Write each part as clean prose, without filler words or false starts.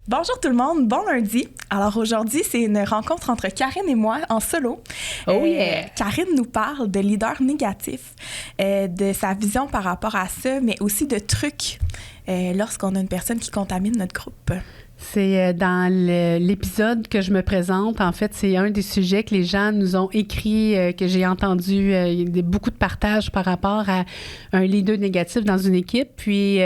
Bonjour tout le monde, bon lundi. Alors aujourd'hui, c'est une rencontre entre Karine et moi en solo. Oh yeah! Karine nous parle de leader négatif, de sa vision par rapport à ça, mais aussi de trucs lorsqu'on a une personne qui contamine notre groupe. C'est dans l'épisode que je me présente. En fait, c'est un des sujets que les gens nous ont écrit, que j'ai entendu. Il y a beaucoup de partages par rapport à un leader négatif dans une équipe, puis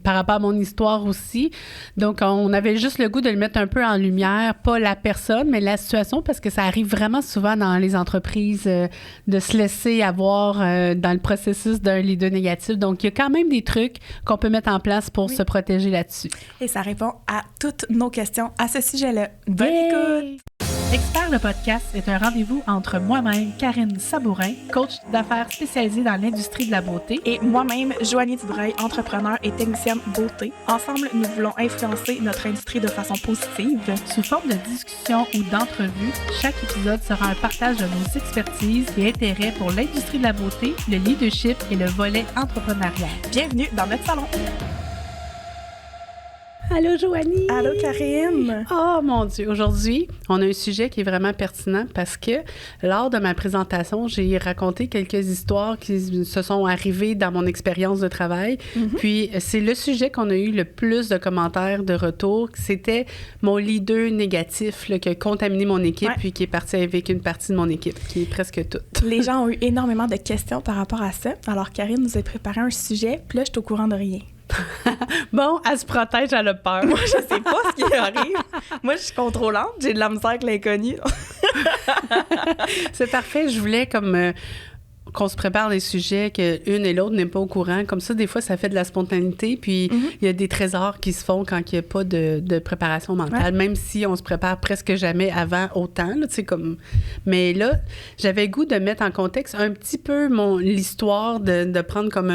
par rapport à mon histoire aussi. Donc, on avait juste le goût de le mettre un peu en lumière, pas la personne, mais la situation, parce que ça arrive vraiment souvent dans les entreprises de se laisser avoir dans le processus d'un leader négatif. Donc, il y a quand même des trucs qu'on peut mettre en place pour se protéger là-dessus. Et ça répond à toutes nos questions à ce sujet-là. Bonne écoute! Expert le podcast est un rendez-vous entre moi-même, Karine Sabourin, coach d'affaires spécialisée dans l'industrie de la beauté, et moi-même, Joanie Dubreuil, entrepreneur et technicienne beauté. Ensemble, nous voulons influencer notre industrie de façon positive. Sous forme de discussion ou d'entrevue, chaque épisode sera un partage de nos expertises et intérêts pour l'industrie de la beauté, le leadership et le volet entrepreneurial. Bienvenue dans notre salon! Allô, Joanie! Allô, Karine! Oh, mon Dieu! Aujourd'hui, on a un sujet qui est vraiment pertinent parce que lors de ma présentation, j'ai raconté quelques histoires qui se sont arrivées dans mon expérience de travail. Puis, c'est le sujet qu'on a eu le plus de commentaires de retour. C'était mon leader négatif là, qui a contaminé mon équipe puis qui est parti avec une partie de mon équipe, qui est presque toute. Les gens ont eu énormément de questions par rapport à ça. Alors, Karine nous a préparé un sujet, puis là, je suis au courant de rien. Bon, elle se protège, elle a peur. Moi, je sais pas ce qui arrive. Moi, je suis contrôlante. J'ai de la misère avec l'inconnu. C'est parfait. Je voulais comme qu'on se prépare des sujets qu'une et l'autre n'est pas au courant. Comme ça, des fois, ça fait de la spontanéité. Puis, il y a des trésors qui se font quand il n'y a pas de préparation mentale, même si on se prépare presque jamais avant autant. Là, comme... Mais là, j'avais le goût de mettre en contexte un petit peu l'histoire, de prendre comme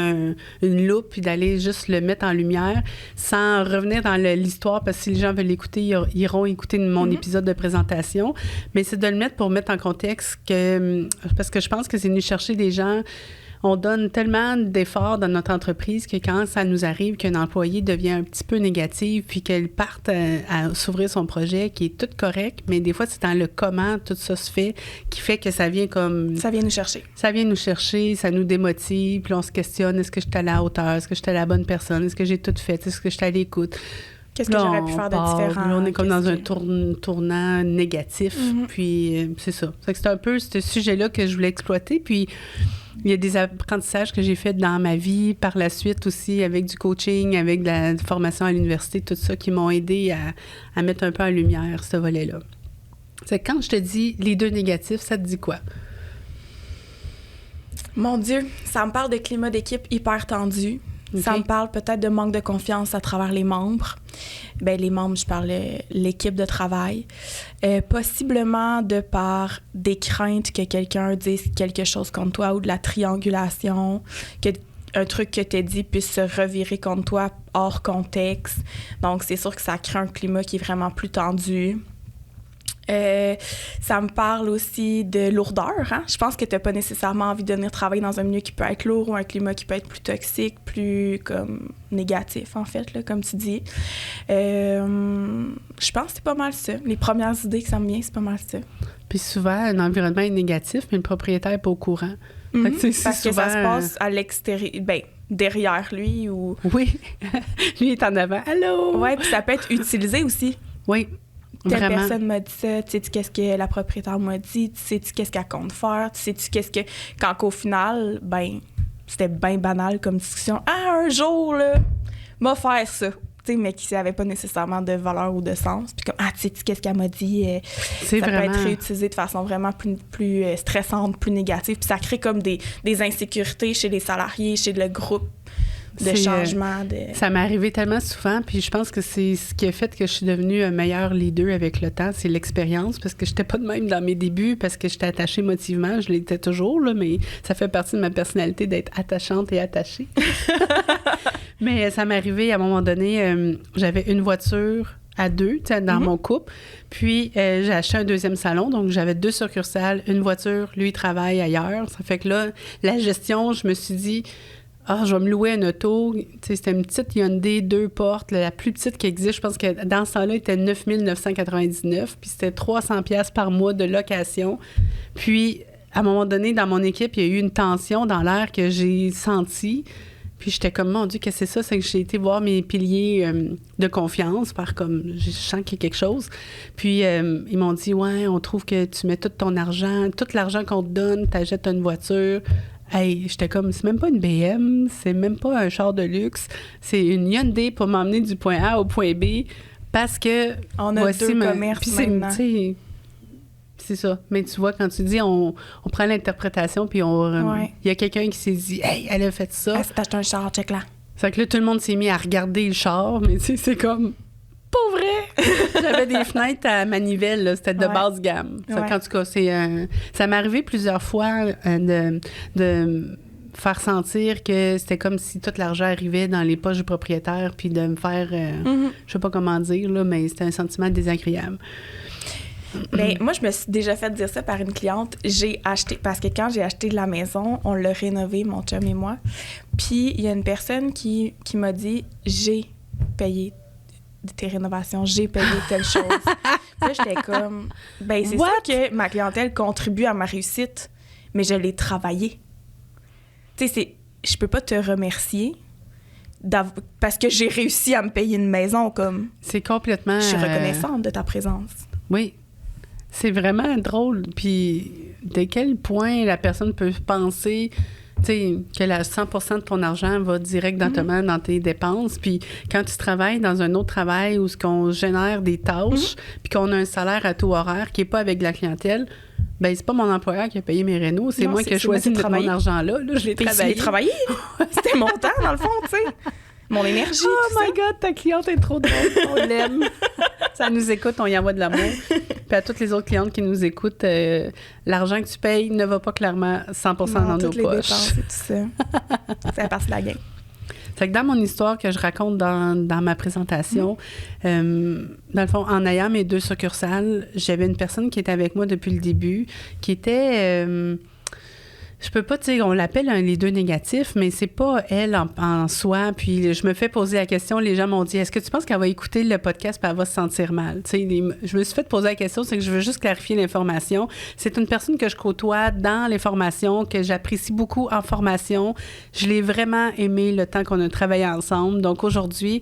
une loupe puis d'aller juste le mettre en lumière sans revenir dans l'histoire, parce que si les gens veulent l'écouter, ils iront écouter mon épisode de présentation. Mais c'est de le mettre pour mettre en contexte parce que je pense que c'est venu chercher des gens. On donne tellement d'efforts dans notre entreprise que quand ça nous arrive qu'un employé devient un petit peu négatif puis qu'elle parte à s'ouvrir son projet qui est tout correct, mais des fois, c'est dans le comment tout ça se fait qui fait que ça vient comme... Ça vient nous chercher. Ça vient nous chercher, ça nous démotive, puis on se questionne, est-ce que je suis à la hauteur, est-ce que je suis à la bonne personne, est-ce que j'ai tout fait, est-ce que je suis à l'écoute? Qu'est-ce que j'aurais pu faire de différent? Là, on est comme dans un tournant négatif, puis c'est ça. C'est un peu ce sujet-là que je voulais exploiter, puis il y a des apprentissages que j'ai faits dans ma vie par la suite aussi, avec du coaching, avec de la formation à l'université, tout ça, qui m'ont aidé à mettre un peu en lumière ce volet-là. C'est quand je te dis leader négatif, ça te dit quoi? Mon Dieu, ça me parle de climat d'équipe hyper tendu. Okay. Ça me parle peut-être de manque de confiance à travers les membres. Bien, les membres, je parle l'équipe de travail. Possiblement de par des craintes que quelqu'un dise quelque chose contre toi ou de la triangulation, qu'un truc que tu as dit puisse se revirer contre toi hors contexte. Donc, c'est sûr que ça crée un climat qui est vraiment plus tendu. Ça me parle aussi de lourdeur. Hein? Je pense que tu n'as pas nécessairement envie de venir travailler dans un milieu qui peut être lourd ou un climat qui peut être plus toxique, plus comme négatif, en fait, là, comme tu dis. Je pense que c'est pas mal ça. Les premières idées que ça me vient, c'est pas mal ça. Puis souvent, un environnement est négatif, mais le propriétaire n'est pas au courant. Parce que ça se passe à l'extérieur, bien, derrière lui ou... Oui, lui est en avant. Allô? Oui, puis ça peut être utilisé aussi. Oui. Telle Vraiment. personne m'a dit ça, tu sais-tu qu'est-ce que la propriétaire m'a dit, tu sais-tu qu'est-ce qu'elle compte faire, tu sais-tu qu'est-ce que... Quand qu'au final, ben, c'était bien banal comme discussion. Ah, un jour, là, m'a faire ça. Tu sais, mais qui n'avait pas nécessairement de valeur ou de sens. Puis comme, ah, tu sais-tu qu'est-ce qu'elle m'a dit, ça peut être réutilisé de façon vraiment plus stressante, plus négative. Puis ça crée comme des insécurités chez les salariés, chez le groupe. De changement. Ça m'est arrivé tellement souvent, puis je pense que c'est ce qui a fait que je suis devenue un meilleur leader avec le temps, c'est l'expérience, parce que j'étais pas de même dans mes débuts, parce que j'étais attachée émotivement, je l'étais toujours, là, mais ça fait partie de ma personnalité d'être attachante et attachée. Mais ça m'est arrivé à un moment donné, j'avais une voiture à deux, dans mon couple. Puis, j'ai acheté un deuxième salon. Donc, j'avais 2 succursales, une voiture. Lui, il travaille ailleurs. Ça fait que là, la gestion, je me suis dit... je vais me louer une auto. Tu sais, c'était une petite Hyundai 2 portes, la plus petite qui existe. Je pense que dans ce temps-là, elle était 9 999, puis c'était 300$ par mois de location. Puis, à un moment donné, dans mon équipe, il y a eu une tension dans l'air que j'ai sentie. Puis j'étais comme, mon Dieu, qu'est-ce que c'est ça? C'est que j'ai été voir mes piliers de confiance, je sens qu'il y a quelque chose. Puis ils m'ont dit, ouais, on trouve que tu mets tout ton argent, tout l'argent qu'on te donne, t'achètes une voiture. Hey, j'étais comme, c'est même pas une BM, c'est même pas un char de luxe, c'est une Hyundai pour m'emmener du point A au point B parce que... On a deux commerces maintenant. C'est ça. Mais tu vois, quand tu dis, on prend l'interprétation, puis il y a quelqu'un qui s'est dit, hey, elle a fait ça. Elle s'est acheté un char, check là. C'est que là, tout le monde s'est mis à regarder le char, mais tu sais, c'est comme, pas vrai! J'avais des fenêtres à manivelle, là, c'était de basse gamme. En tout cas, ça m'est arrivé plusieurs fois de faire sentir que c'était comme si tout l'argent arrivait dans les poches du propriétaire, puis de me faire, je sais pas comment dire, là, mais c'était un sentiment désagréable. Bien, moi, je me suis déjà fait dire ça par une cliente. J'ai acheté, parce que quand j'ai acheté la maison, on l'a rénovée, mon chum et moi. Puis, il y a une personne qui m'a dit, j'ai payé tes rénovations, j'ai payé telle chose. Puis là, j'étais comme, ben c'est sûr que ma clientèle contribue à ma réussite, mais je l'ai travaillé. Tu sais, je peux pas te remercier parce que j'ai réussi à me payer une maison, comme... C'est complètement... Je suis reconnaissante de ta présence. Oui. C'est vraiment drôle. Puis, de quel point la personne peut penser, tu sais, que 100% de ton argent va directement dans tes dépenses. Puis, quand tu travailles dans un autre travail où on génère des tâches, puis qu'on a un salaire à taux horaire qui n'est pas avec la clientèle, ben c'est pas mon employeur qui a payé mes rénaux, c'est moi qui ai choisi de mettre mon argent là. Je l'ai travaillé. C'était mon temps, dans le fond, tu sais. Mon énergie. Oh my God, ta cliente est trop drôle. On l'aime. Ça nous écoute, on y envoie de l'amour. Puis à toutes les autres clientes qui nous écoutent, l'argent que tu payes ne va pas clairement 100% dans nos poches. Toutes les dépenses et tout ça. C'est la partie de la game. Fait que dans mon histoire que je raconte dans ma présentation, dans le fond, en ayant mes 2 succursales, j'avais une personne qui était avec moi depuis le début, qui était... je peux pas dire, on l'appelle un leader négatif, mais c'est pas elle en soi. Puis je me fais poser la question, les gens m'ont dit, est-ce que tu penses qu'elle va écouter le podcast puis elle va se sentir mal? Tu sais, je me suis fait poser la question, c'est que je veux juste clarifier l'information. C'est une personne que je côtoie dans les formations, que j'apprécie beaucoup en formation. Je l'ai vraiment aimé le temps qu'on a travaillé ensemble. Donc aujourd'hui,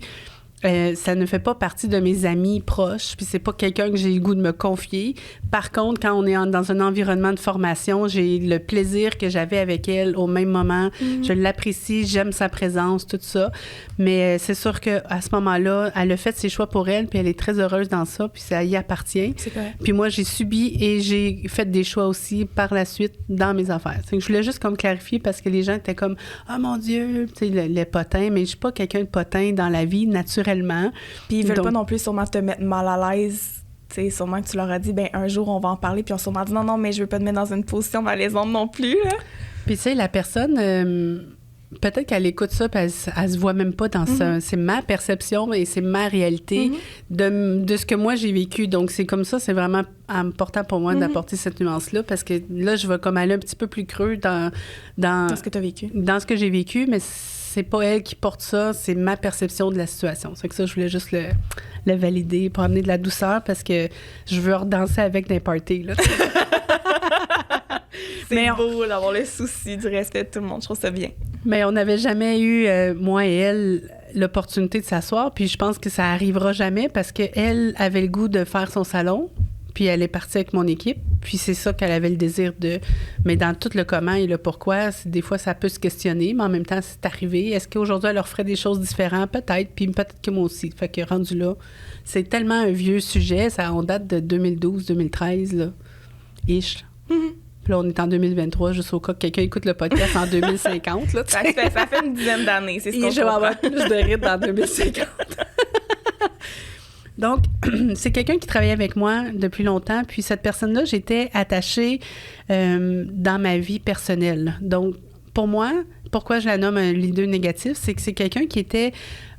ça ne fait pas partie de mes amis proches, puis c'est pas quelqu'un que j'ai le goût de me confier. Par contre, quand on est dans un environnement de formation, j'ai le plaisir que j'avais avec elle au même moment. Je l'apprécie, j'aime sa présence, tout ça. Mais c'est sûr qu'à ce moment-là, elle a fait ses choix pour elle, puis elle est très heureuse dans ça, puis ça y appartient. C'est correct. Puis moi, j'ai subi et j'ai fait des choix aussi par la suite dans mes affaires. Je voulais juste comme clarifier parce que les gens étaient comme « Ah, mon Dieu! » Tu sais, les potins, mais je suis pas quelqu'un de potin dans la vie, naturellement. Puis ils veulent pas non plus sûrement te mettre mal à l'aise. Tu sais, sûrement que tu leur as dit, ben un jour, on va en parler, puis ils ont sûrement dit, non, mais je veux pas te mettre dans une position malaisante non plus. Là. Puis tu sais, la personne, peut-être qu'elle écoute ça, puis elle se voit même pas dans ça. C'est ma perception et c'est ma réalité de ce que moi, j'ai vécu. Donc, c'est comme ça, c'est vraiment important pour moi d'apporter cette nuance-là, parce que là, je vais comme aller un petit peu plus creux dans ce que tu as vécu. Dans ce que j'ai vécu, mais c'est pas elle qui porte ça, c'est ma perception de la situation. C'est que ça, je voulais juste le valider pour amener de la douceur, parce que je veux redanser avec des parties, là. C'est beau d'avoir le souci du respect de tout le monde. Je trouve ça bien. Mais on n'avait jamais eu, moi et elle, l'opportunité de s'asseoir. Puis je pense que ça arrivera jamais parce qu'elle avait le goût de faire son salon. Puis elle est partie avec mon équipe. Puis c'est ça qu'elle avait le désir de... Mais dans tout le comment et le pourquoi, des fois, ça peut se questionner. Mais en même temps, c'est arrivé. Est-ce qu'aujourd'hui, elle leur ferait des choses différentes? Peut-être. Puis peut-être que moi aussi. Fait que rendu là, c'est tellement un vieux sujet. On date de 2012-2013, là. Ish. Puis là, on est en 2023, juste au cas que quelqu'un écoute le podcast en 2050. Là, ça fait une dizaine d'années, c'est ce qu'on je vais avoir plus de rides en 2050. Donc, c'est quelqu'un qui travaillait avec moi depuis longtemps. Puis cette personne-là, j'étais attachée dans ma vie personnelle. Donc, pour moi, pourquoi je la nomme un leader négatif, c'est que c'est quelqu'un qui était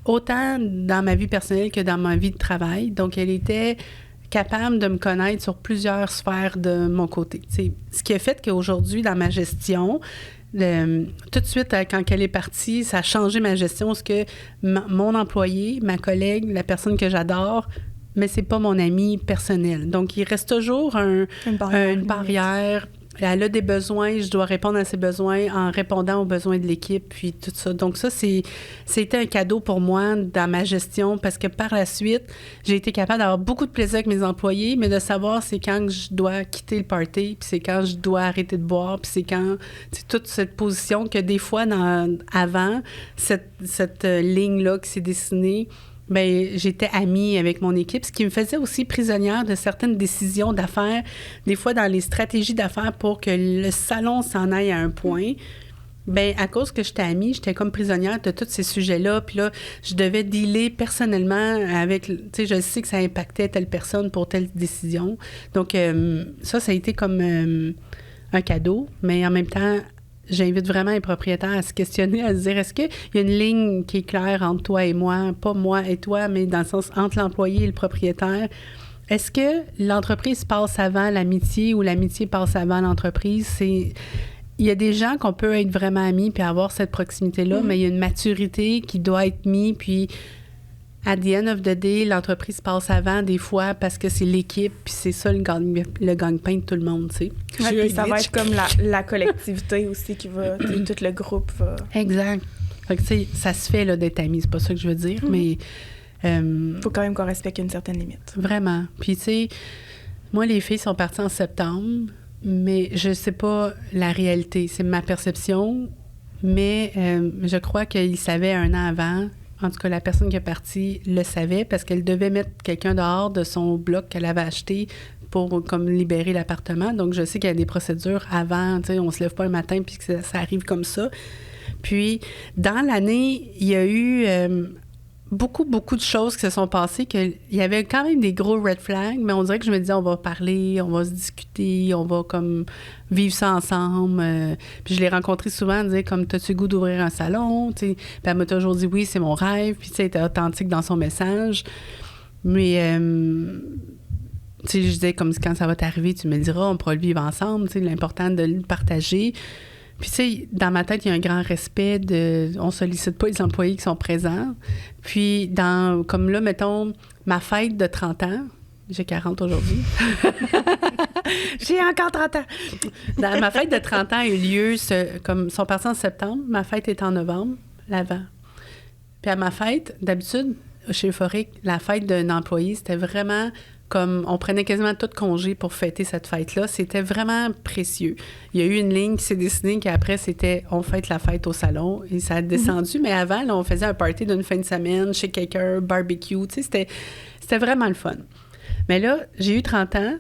autant dans ma vie personnelle que dans ma vie de travail. Donc, elle était capable de me connaître sur plusieurs sphères de mon côté. T'sais, ce qui a fait qu'aujourd'hui, dans ma gestion, tout de suite, quand elle est partie, ça a changé ma gestion. Parce que mon employé, ma collègue, la personne que j'adore, mais c'est pas mon ami personnel. Donc, il reste toujours une barrière. Elle a des besoins, je dois répondre à ses besoins en répondant aux besoins de l'équipe, puis tout ça. Donc ça, c'était un cadeau pour moi dans ma gestion parce que par la suite, j'ai été capable d'avoir beaucoup de plaisir avec mes employés, mais de savoir c'est quand je dois quitter le party, puis c'est quand je dois arrêter de boire, puis c'est quand... C'est toute cette position que des fois, avant, cette ligne-là qui s'est dessinée, bien, j'étais amie avec mon équipe, ce qui me faisait aussi prisonnière de certaines décisions d'affaires, des fois dans les stratégies d'affaires pour que le salon s'en aille à un point. Bien, à cause que j'étais amie, j'étais comme prisonnière de tous ces sujets-là. Puis là, je devais dealer personnellement avec... Tu sais, je sais que ça impactait telle personne pour telle décision. Donc, ça a été comme un cadeau, mais en même temps... J'invite vraiment les propriétaires à se questionner, à se dire, est-ce qu'il y a une ligne qui est claire entre toi et moi, pas moi et toi, mais dans le sens entre l'employé et le propriétaire? Est-ce que l'entreprise passe avant l'amitié ou l'amitié passe avant l'entreprise? Il y a des gens qu'on peut être vraiment amis puis avoir cette proximité-là, mais il y a une maturité qui doit être mise, puis at the end of the day, l'entreprise passe avant des fois parce que c'est l'équipe, puis c'est ça le gagne-pain de tout le monde, tu sais. Ouais, puis ça va être comme la collectivité aussi qui va... tout le groupe va... Exact. Fait que, tu sais, ça se fait là, d'être amis, c'est pas ça que je veux dire, mais... faut quand même qu'on respecte une certaine limite. Vraiment. Puis, tu sais, moi, les filles sont parties en septembre, mais je sais pas la réalité. C'est ma perception, mais je crois qu'ils savaient un an avant. En tout cas, la personne qui est partie le savait parce qu'elle devait mettre quelqu'un dehors de son bloc qu'elle avait acheté pour comme libérer l'appartement. Donc, je sais qu'il y a des procédures avant, tu sais, on se lève pas un matin puis que ça arrive comme ça. Puis, dans l'année, il y a eu beaucoup de choses qui se sont passées, qu'il y avait quand même des gros red flags, mais on dirait que je me disais, on va parler, on va se discuter, on va comme vivre ça ensemble. Puis je l'ai rencontrée souvent, elle disait comme, t'as-tu le goût d'ouvrir un salon? T'sais. Puis elle m'a toujours dit, oui, c'est mon rêve. Puis tu sais, elle était authentique dans son message. Mais, tu sais, je disais, comme quand ça va t'arriver, tu me diras, on pourra le vivre ensemble. Tu sais, l'important de le partager. Puis, tu sais, dans ma tête, il y a un grand respect on sollicite pas les employés qui sont présents. Puis, comme là, mettons, ma fête de 30 ans, j'ai 40 aujourd'hui. J'ai encore 30 ans. Ma fête de 30 ans a eu lieu, comme sont partis en septembre, ma fête est en novembre, l'avant. Puis, à ma fête, d'habitude, chez Euphorique, la fête d'un employé, c'était vraiment... comme on prenait quasiment tout congé pour fêter cette fête-là. C'était vraiment précieux. Il y a eu une ligne qui s'est dessinée qu'après, c'était on fête la fête au salon et ça a descendu. Mais avant, là, on faisait un party d'une fin de semaine chez quelqu'un, barbecue. Tu sais, c'était vraiment le fun. Mais là, j'ai eu 30 ans,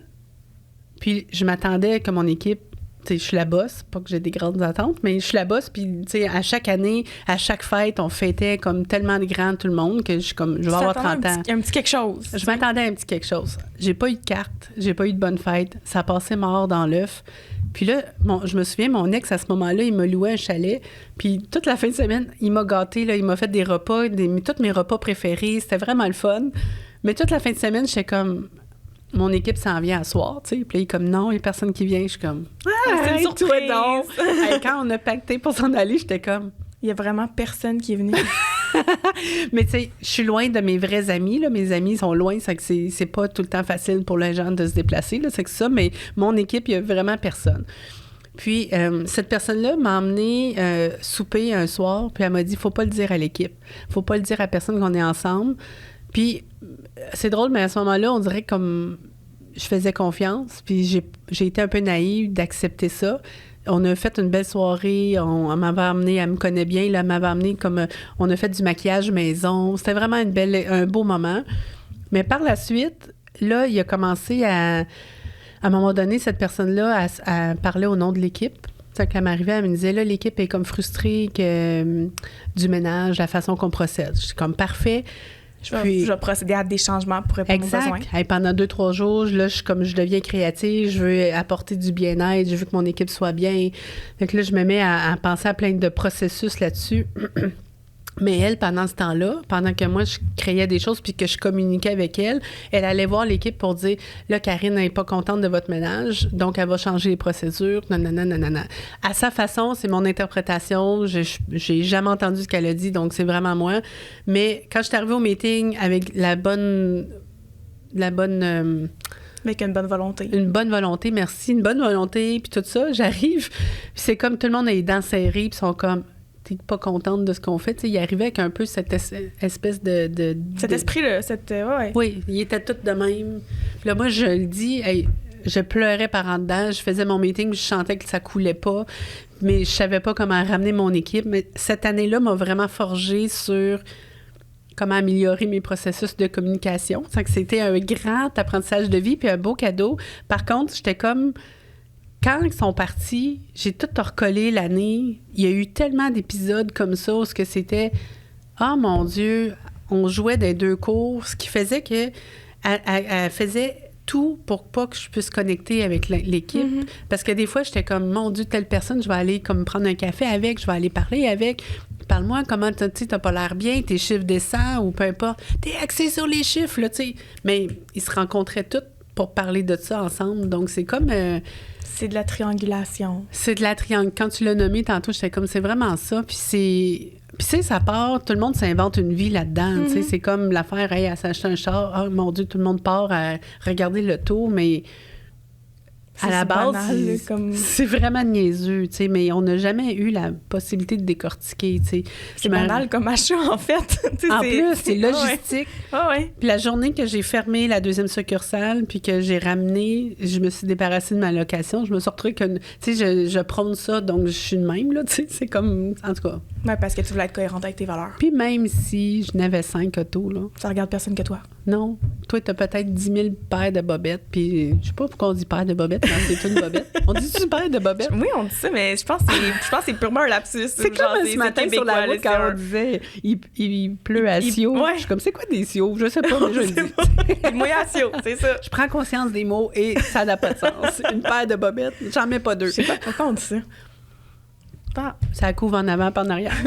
puis je m'attendais que mon équipe, tu sais, je suis la boss, pas que j'ai des grandes attentes, mais je suis la boss, puis tu sais, à chaque année, à chaque fête, on fêtait comme tellement de grands tout le monde que je vais avoir 30 ans. Un petit quelque chose. Je m'attendais à un petit quelque chose. J'ai pas eu de carte, j'ai pas eu de bonne fête, ça passait mort dans l'œuf. Puis là, je me souviens, mon ex, à ce moment-là, il m'a loué un chalet, puis toute la fin de semaine, il m'a gâté, là, il m'a fait des repas, tous mes repas préférés, c'était vraiment le fun. Mais toute la fin de semaine, j'étais comme... Mon équipe s'en vient à soir, tu sais. Puis là, il est comme, non, il n'y a personne qui vient. Je suis comme, c'est une surprise. Toi donc. Hey, quand on a pacté pour s'en aller, j'étais comme... Il y a vraiment personne qui est venu. Mais tu sais, je suis loin de mes vrais amis, là. Mes amis sont loin, c'est que c'est pas tout le temps facile pour les gens de se déplacer, là. C'est que ça, mais mon équipe, il n'y a vraiment personne. Puis, cette personne-là m'a emmené souper un soir, puis elle m'a dit, faut pas le dire à l'équipe. Faut pas le dire à personne qu'on est ensemble. Puis, c'est drôle, mais à ce moment-là, on dirait comme je faisais confiance, puis j'ai été un peu naïve d'accepter ça. On a fait une belle soirée, on m'avait amené, elle me connaît bien, là, elle m'avait amené comme, on a fait du maquillage maison. C'était vraiment un beau moment. Mais par la suite, là, il a commencé à un moment donné, cette personne-là, à parler au nom de l'équipe. Quand elle m'arrivait, elle me disait, là, l'équipe est comme frustrée du ménage, la façon qu'on procède. Je suis comme, parfait. Je vais procéder à des changements pour répondre aux besoins. Hey, pendant 2-3 jours, là, je deviens créative, je veux apporter du bien-être, je veux que mon équipe soit bien. Fait que là, je me mets à penser à plein de processus là-dessus. Mais elle, pendant ce temps-là, pendant que moi, je créais des choses puis que je communiquais avec elle, elle allait voir l'équipe pour dire « Là, Karine n'est pas contente de votre ménage, donc elle va changer les procédures, nanana. » À sa façon, c'est mon interprétation. J'ai jamais entendu ce qu'elle a dit, donc c'est vraiment moi. Mais quand je suis arrivée au meeting avec avec une bonne volonté. Une bonne volonté, merci. Une bonne volonté, puis tout ça, j'arrive. Puis c'est comme tout le monde a les dents serrées, puis sont comme... T'es pas contente de ce qu'on fait. T'sais, il arrivait avec un peu cette espèce de cet esprit-là, ouais. Oui, il était tout de même. Puis là, moi, je le dis, hey, je pleurais par en dedans. Je faisais mon meeting, je chantais que ça coulait pas, mais je savais pas comment ramener mon équipe. Mais cette année-là m'a vraiment forgé sur comment améliorer mes processus de communication. Que c'était un grand apprentissage de vie puis un beau cadeau. Par contre, j'étais comme... Quand ils sont partis, j'ai tout recollé l'année. Il y a eu tellement d'épisodes comme ça où c'était « Ah, mon Dieu! » On jouait des 2 cours, ce qui faisait que elle faisait tout pour pas que je puisse connecter avec l'équipe. Mm-hmm. Parce que des fois, j'étais comme « Mon Dieu, telle personne, je vais aller comme prendre un café avec, je vais aller parler avec. Parle-moi, comment t'as pas l'air bien, tes chiffres descendent ou peu importe. T'es axé sur les chiffres, là, tu sais. » Mais ils se rencontraient tous pour parler de ça ensemble. Donc, c'est comme... c'est de la triangulation. C'est de la triangulation. Quand tu l'as nommé tantôt, j'étais comme, c'est vraiment ça. Puis c'est, ça part, tout le monde s'invente une vie là-dedans. Mm-hmm. Tu sais, c'est comme l'affaire, hey, à s'acheter un char. Oh mon Dieu, tout le monde part à regarder le tour, mais à la base, banal, c'est vraiment niaiseux, tu sais, mais on n'a jamais eu la possibilité de décortiquer, tu sais. C'est banal comme achat, en fait. En plus, c'est logistique. Ouais. Puis la journée que j'ai fermé la 2e succursale, puis que j'ai ramené, je me suis débarrassée de ma location, je me suis retrouvée que, tu sais, je prône ça, donc je suis de même, là, tu sais, c'est comme, en tout cas. Ouais, parce que tu voulais être cohérente avec tes valeurs. Puis même si je n'avais 5 autos, là. Ça regarde personne que toi. Non. Toi, t'as peut-être 10 000 paires de bobettes, puis je sais pas pourquoi on dit paire de bobettes, quand c'est une bobette. On dit-tu paire de bobettes? Oui, on dit ça, mais je pense que c'est purement un lapsus. C'est comme ce matin sur la route quand on disait il pleut à Sio. Ouais. Je suis comme, c'est quoi des Sio? Je sais pas, mais je le dis. Moi à Sio, c'est ça. Je prends conscience des mots et ça n'a pas de sens. Une paire de bobettes, j'en mets pas 2. Je sais pas pourquoi on dit ça. Ah, ça couvre en avant pas en arrière.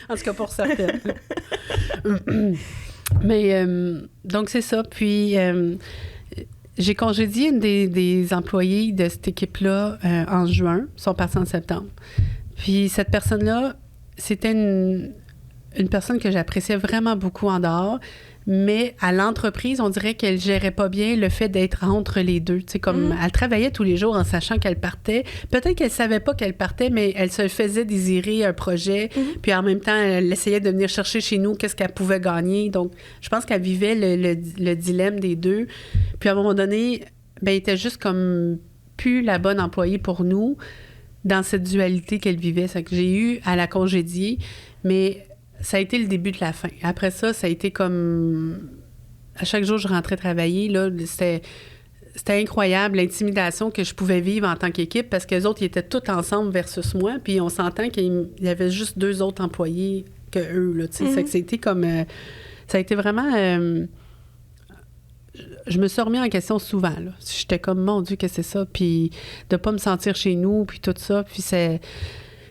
En tout cas, pour certaines. Mais, donc, c'est ça. Puis, j'ai congédié une des employés de cette équipe-là en juin. Ils sont partis en septembre. Puis, cette personne-là, c'était une personne que j'appréciais vraiment beaucoup en dehors. Mais à l'entreprise, on dirait qu'elle gérait pas bien le fait d'être entre les deux. Tu sais, comme elle travaillait tous les jours en sachant qu'elle partait. Peut-être qu'elle savait pas qu'elle partait, mais elle se faisait désirer un projet. Puis en même temps, elle essayait de venir chercher chez nous qu'est-ce qu'elle pouvait gagner. Donc, je pense qu'elle vivait le dilemme des deux. Puis à un moment donné, elle était juste comme plus la bonne employée pour nous dans cette dualité qu'elle vivait. C'est que j'ai eu à la congédier, mais ça a été le début de la fin. Après ça, ça a été comme... À chaque jour, je rentrais travailler, là, c'était incroyable, l'intimidation que je pouvais vivre en tant qu'équipe, parce que les autres, ils étaient tous ensemble versus moi, puis on s'entend qu'il y avait juste 2 autres employés que eux, là, tu sais. C'est que c'était comme... ça a été vraiment... je me suis remis en question souvent, là. J'étais comme, mon Dieu, que c'est ça, puis de pas me sentir chez nous, puis tout ça, puis c'est...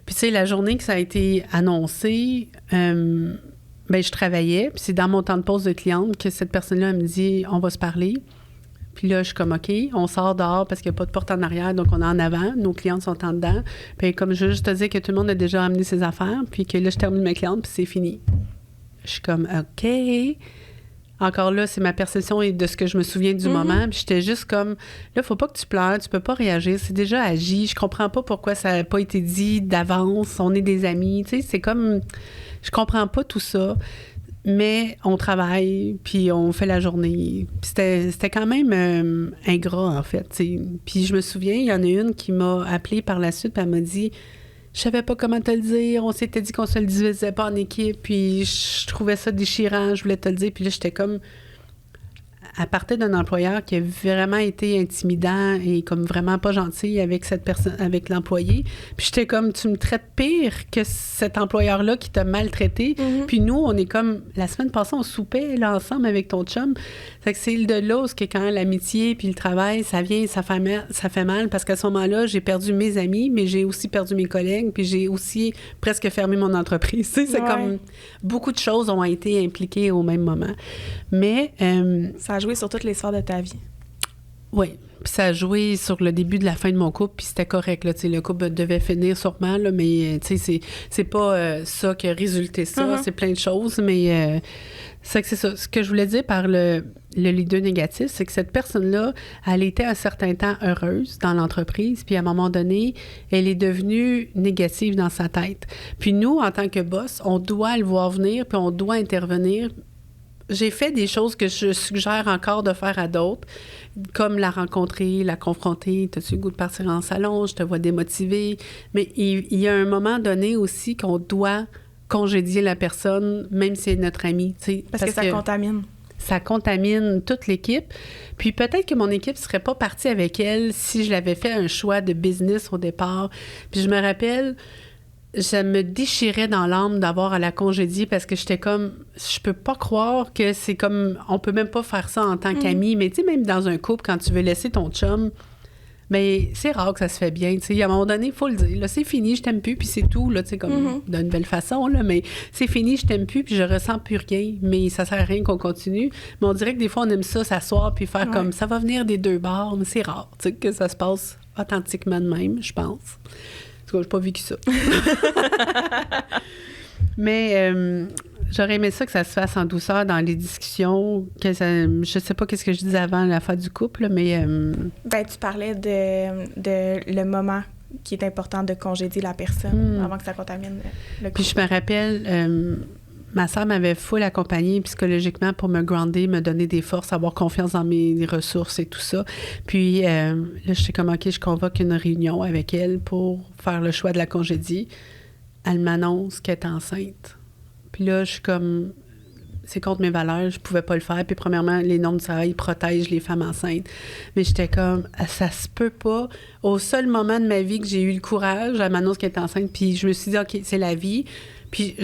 Puis, tu sais, la journée que ça a été annoncé, je travaillais. Puis, c'est dans mon temps de pause de cliente que cette personne-là elle me dit « On va se parler ». Puis là, je suis comme « OK, on sort dehors parce qu'il n'y a pas de porte en arrière, donc on est en avant. Nos clientes sont en dedans. » Puis, comme je veux juste te dire que tout le monde a déjà amené ses affaires, puis que là, je termine mes clientes, puis c'est fini. Je suis comme « OK ». Encore là, c'est ma perception et de ce que je me souviens du moment. Puis j'étais juste comme, là, faut pas que tu pleures, tu peux pas réagir, c'est déjà agi. Je comprends pas pourquoi ça n'a pas été dit d'avance, on est des amis. Tu sais, c'est comme, je comprends pas tout ça, mais on travaille, puis on fait la journée. Puis c'était quand même ingrat, en fait. T'sais. Puis je me souviens, il y en a une qui m'a appelée par la suite, puis elle m'a dit... Je savais pas comment te le dire. On s'était dit qu'on se le divisait pas en équipe. Puis je trouvais ça déchirant. Je voulais te le dire. Puis là, j'étais comme... elle partait d'un employeur qui a vraiment été intimidant et comme vraiment pas gentil avec cette personne, avec l'employé. Puis j'étais comme, tu me traites pire que cet employeur-là qui t'a maltraité. Puis nous, on est comme, la semaine passée, on soupait là ensemble avec ton chum. Fait que c'est de là où que quand l'amitié puis le travail, ça vient, ça fait mal parce qu'à ce moment-là, j'ai perdu mes amis, mais j'ai aussi perdu mes collègues, puis j'ai aussi presque fermé mon entreprise. Tu sais, c'est comme beaucoup de choses ont été impliquées au même moment. Mais ça a joué sur toutes les sphères de ta vie. Oui. Puis ça a joué sur le début de la fin de mon couple, puis c'était correct, là, tu sais, le couple devait finir sûrement, là, mais, tu sais, c'est pas ça qui a résulté ça, c'est plein de choses, mais c'est que c'est ça. Ce que je voulais dire par le leader négatif, c'est que cette personne-là, elle était un certain temps heureuse dans l'entreprise, puis à un moment donné, elle est devenue négative dans sa tête. Puis nous, en tant que boss, on doit le voir venir, puis on doit intervenir. J'ai fait des choses que je suggère encore de faire à d'autres, comme la rencontrer, la confronter. T'as-tu le goût de partir en salon? Je te vois démotivée. Mais il y a un moment donné aussi qu'on doit congédier la personne, même si c'est notre ami. Parce que ça contamine. Ça contamine toute l'équipe. Puis peut-être que mon équipe ne serait pas partie avec elle si je l'avais fait un choix de business au départ. Puis je me rappelle... Ça me déchirait dans l'âme d'avoir à la congédier parce que j'étais comme, je peux pas croire que c'est comme, on peut même pas faire ça en tant qu'ami, mais tu sais, même dans un couple, quand tu veux laisser ton chum, mais c'est rare que ça se fait bien, tu sais, à un moment donné, il faut le dire, là, c'est fini, je t'aime plus, puis c'est tout, là, tu sais, comme d'une belle façon, là, mais c'est fini, je t'aime plus, puis je ressens plus rien, mais ça sert à rien qu'on continue, mais on dirait que des fois, on aime ça, s'asseoir, puis faire comme, ça va venir des deux bords, mais c'est rare, tu sais, que ça se passe authentiquement de même, je pense. J'ai pas vécu ça. Mais j'aurais aimé ça que ça se fasse en douceur dans les discussions. Je sais pas qu'est-ce que je disais avant la fin du couple, mais... Ben, tu parlais de le moment qui est important de congédier la personne avant que ça contamine le couple. Puis je me rappelle... ma sœur m'avait full accompagnée psychologiquement pour me grounder, me donner des forces, avoir confiance dans mes ressources et tout ça. Puis là, je suis comme, OK, je convoque une réunion avec elle pour faire le choix de la congédier. Elle m'annonce qu'elle est enceinte. Puis là, je suis comme, c'est contre mes valeurs, je pouvais pas le faire. Puis premièrement, les normes du travail protègent les femmes enceintes. Mais j'étais comme, ça se peut pas. Au seul moment de ma vie que j'ai eu le courage, elle m'annonce qu'elle est enceinte. Puis je me suis dit, OK, c'est la vie. Puis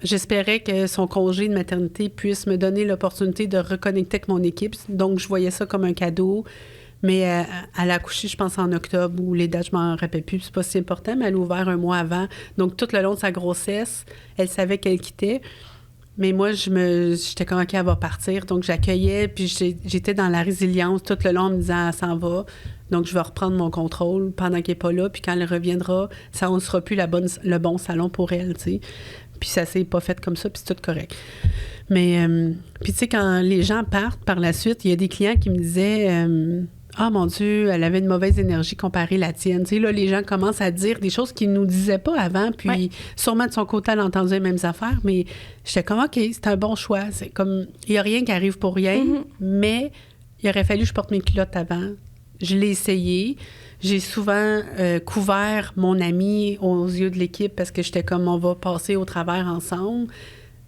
j'espérais que son congé de maternité puisse me donner l'opportunité de reconnecter avec mon équipe. Donc, je voyais ça comme un cadeau. Mais elle a accouché, je pense, en octobre, ou les dates, je m'en rappelle plus. C'est pas si important, mais elle a ouvert un mois avant. Donc, tout le long de sa grossesse, elle savait qu'elle quittait. Mais moi, j'étais comme, OK, elle va partir. Donc, j'accueillais, puis j'étais dans la résilience tout le long en me disant, elle s'en va. Donc, je vais reprendre mon contrôle pendant qu'elle n'est pas là. Puis quand elle reviendra, ça ne sera plus le bon salon pour elle, tu sais. Puis ça s'est pas fait comme ça, puis c'est tout correct. Mais, puis tu sais, quand les gens partent par la suite, il y a des clients qui me disaient... Ah, mon Dieu, elle avait une mauvaise énergie comparée à la tienne. Tu sais, là, les gens commencent à dire des choses qu'ils ne nous disaient pas avant, puis sûrement de son côté, elle entendait les mêmes affaires, mais j'étais comme, OK, c'est un bon choix. C'est comme, il n'y a rien qui arrive pour rien, mais il aurait fallu que je porte mes culottes avant. Je l'ai essayé. J'ai souvent couvert mon ami aux yeux de l'équipe parce que j'étais comme, on va passer au travers ensemble.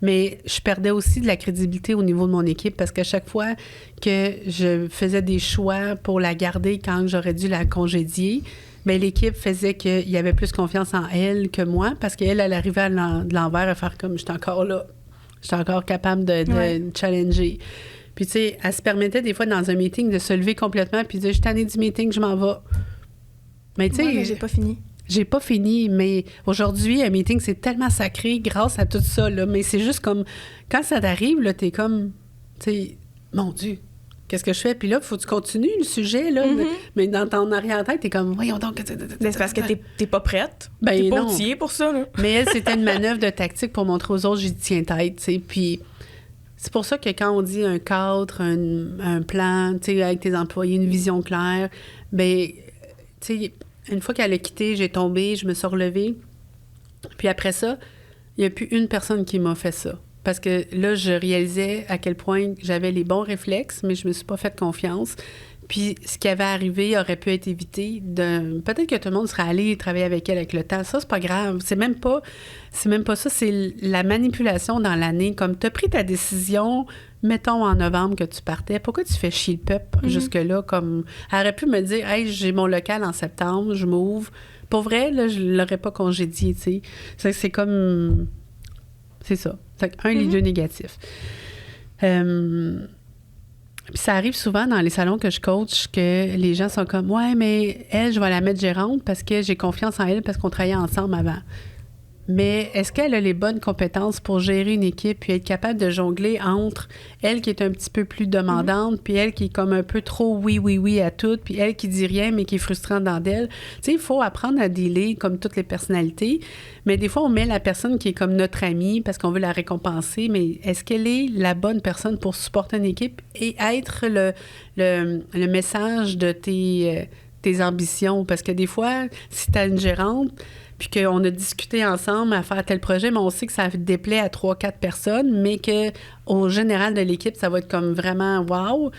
Mais je perdais aussi de la crédibilité au niveau de mon équipe parce qu'à chaque fois que je faisais des choix pour la garder quand j'aurais dû la congédier, bien, l'équipe faisait qu'il y avait plus confiance en elle que moi parce qu'elle, elle arrivait de l'envers à faire comme « j'étais encore là, j'étais encore capable de challenger ». Puis, tu sais, elle se permettait des fois dans un meeting de se lever complètement puis de dire « je suis tannée du meeting, je m'en vais ». Mais tu sais... mais j'ai pas fini. J'ai pas fini, mais aujourd'hui, un meeting, c'est tellement sacré grâce à tout ça, là. Mais c'est juste comme, quand ça t'arrive, là, t'es comme, tu sais, mon Dieu, qu'est-ce que je fais? Puis là, faut que tu continues le sujet, là. Mais dans ton arrière-tête, t'es comme, voyons donc. C'est parce que t'es pas prête. Ben t'es pas non. outillée pour ça, là. Mais elle, c'était une manœuvre de tactique pour montrer aux autres, j'y tiens tête, tu sais. Puis c'est pour ça que quand on dit un cadre, un plan, tu sais, avec tes employés, une vision claire, ben, tu sais, une fois qu'elle a quitté, j'ai tombé, je me suis relevée. Puis après ça, il n'y a plus une personne qui m'a fait ça. Parce que là, je réalisais à quel point j'avais les bons réflexes, mais je me suis pas fait confiance. Puis ce qui avait arrivé aurait pu être évité. Peut-être que tout le monde serait allé travailler avec elle avec le temps. Ça, c'est pas grave. C'est même pas ça. C'est la manipulation dans l'année. Comme tu as pris ta décision, mettons en novembre que tu partais, pourquoi tu fais chier le peuple jusque-là? Comme, elle aurait pu me dire, hey, j'ai mon local en septembre, je m'ouvre. Pour vrai, là, je l'aurais pas congédié, tu sais. C'est comme... C'est ça. C'est les deux négatifs. Puis ça arrive souvent dans les salons que je coach que les gens sont comme « Ouais, mais elle, je vais la mettre gérante parce que j'ai confiance en elle parce qu'on travaillait ensemble avant. » Mais est-ce qu'elle a les bonnes compétences pour gérer une équipe puis être capable de jongler entre elle qui est un petit peu plus demandante puis elle qui est comme un peu trop oui à tout puis elle qui dit rien mais qui est frustrante dans d'elle? Tu sais, il faut apprendre à dealer comme toutes les personnalités, mais des fois, on met la personne qui est comme notre amie parce qu'on veut la récompenser, mais est-ce qu'elle est la bonne personne pour supporter une équipe et être le message de tes ambitions? Parce que des fois, si tu as une gérante puis qu'on a discuté ensemble à faire tel projet, mais on sait que ça déplaît à 3-4 personnes, mais qu'au général de l'équipe, ça va être comme vraiment « wow »,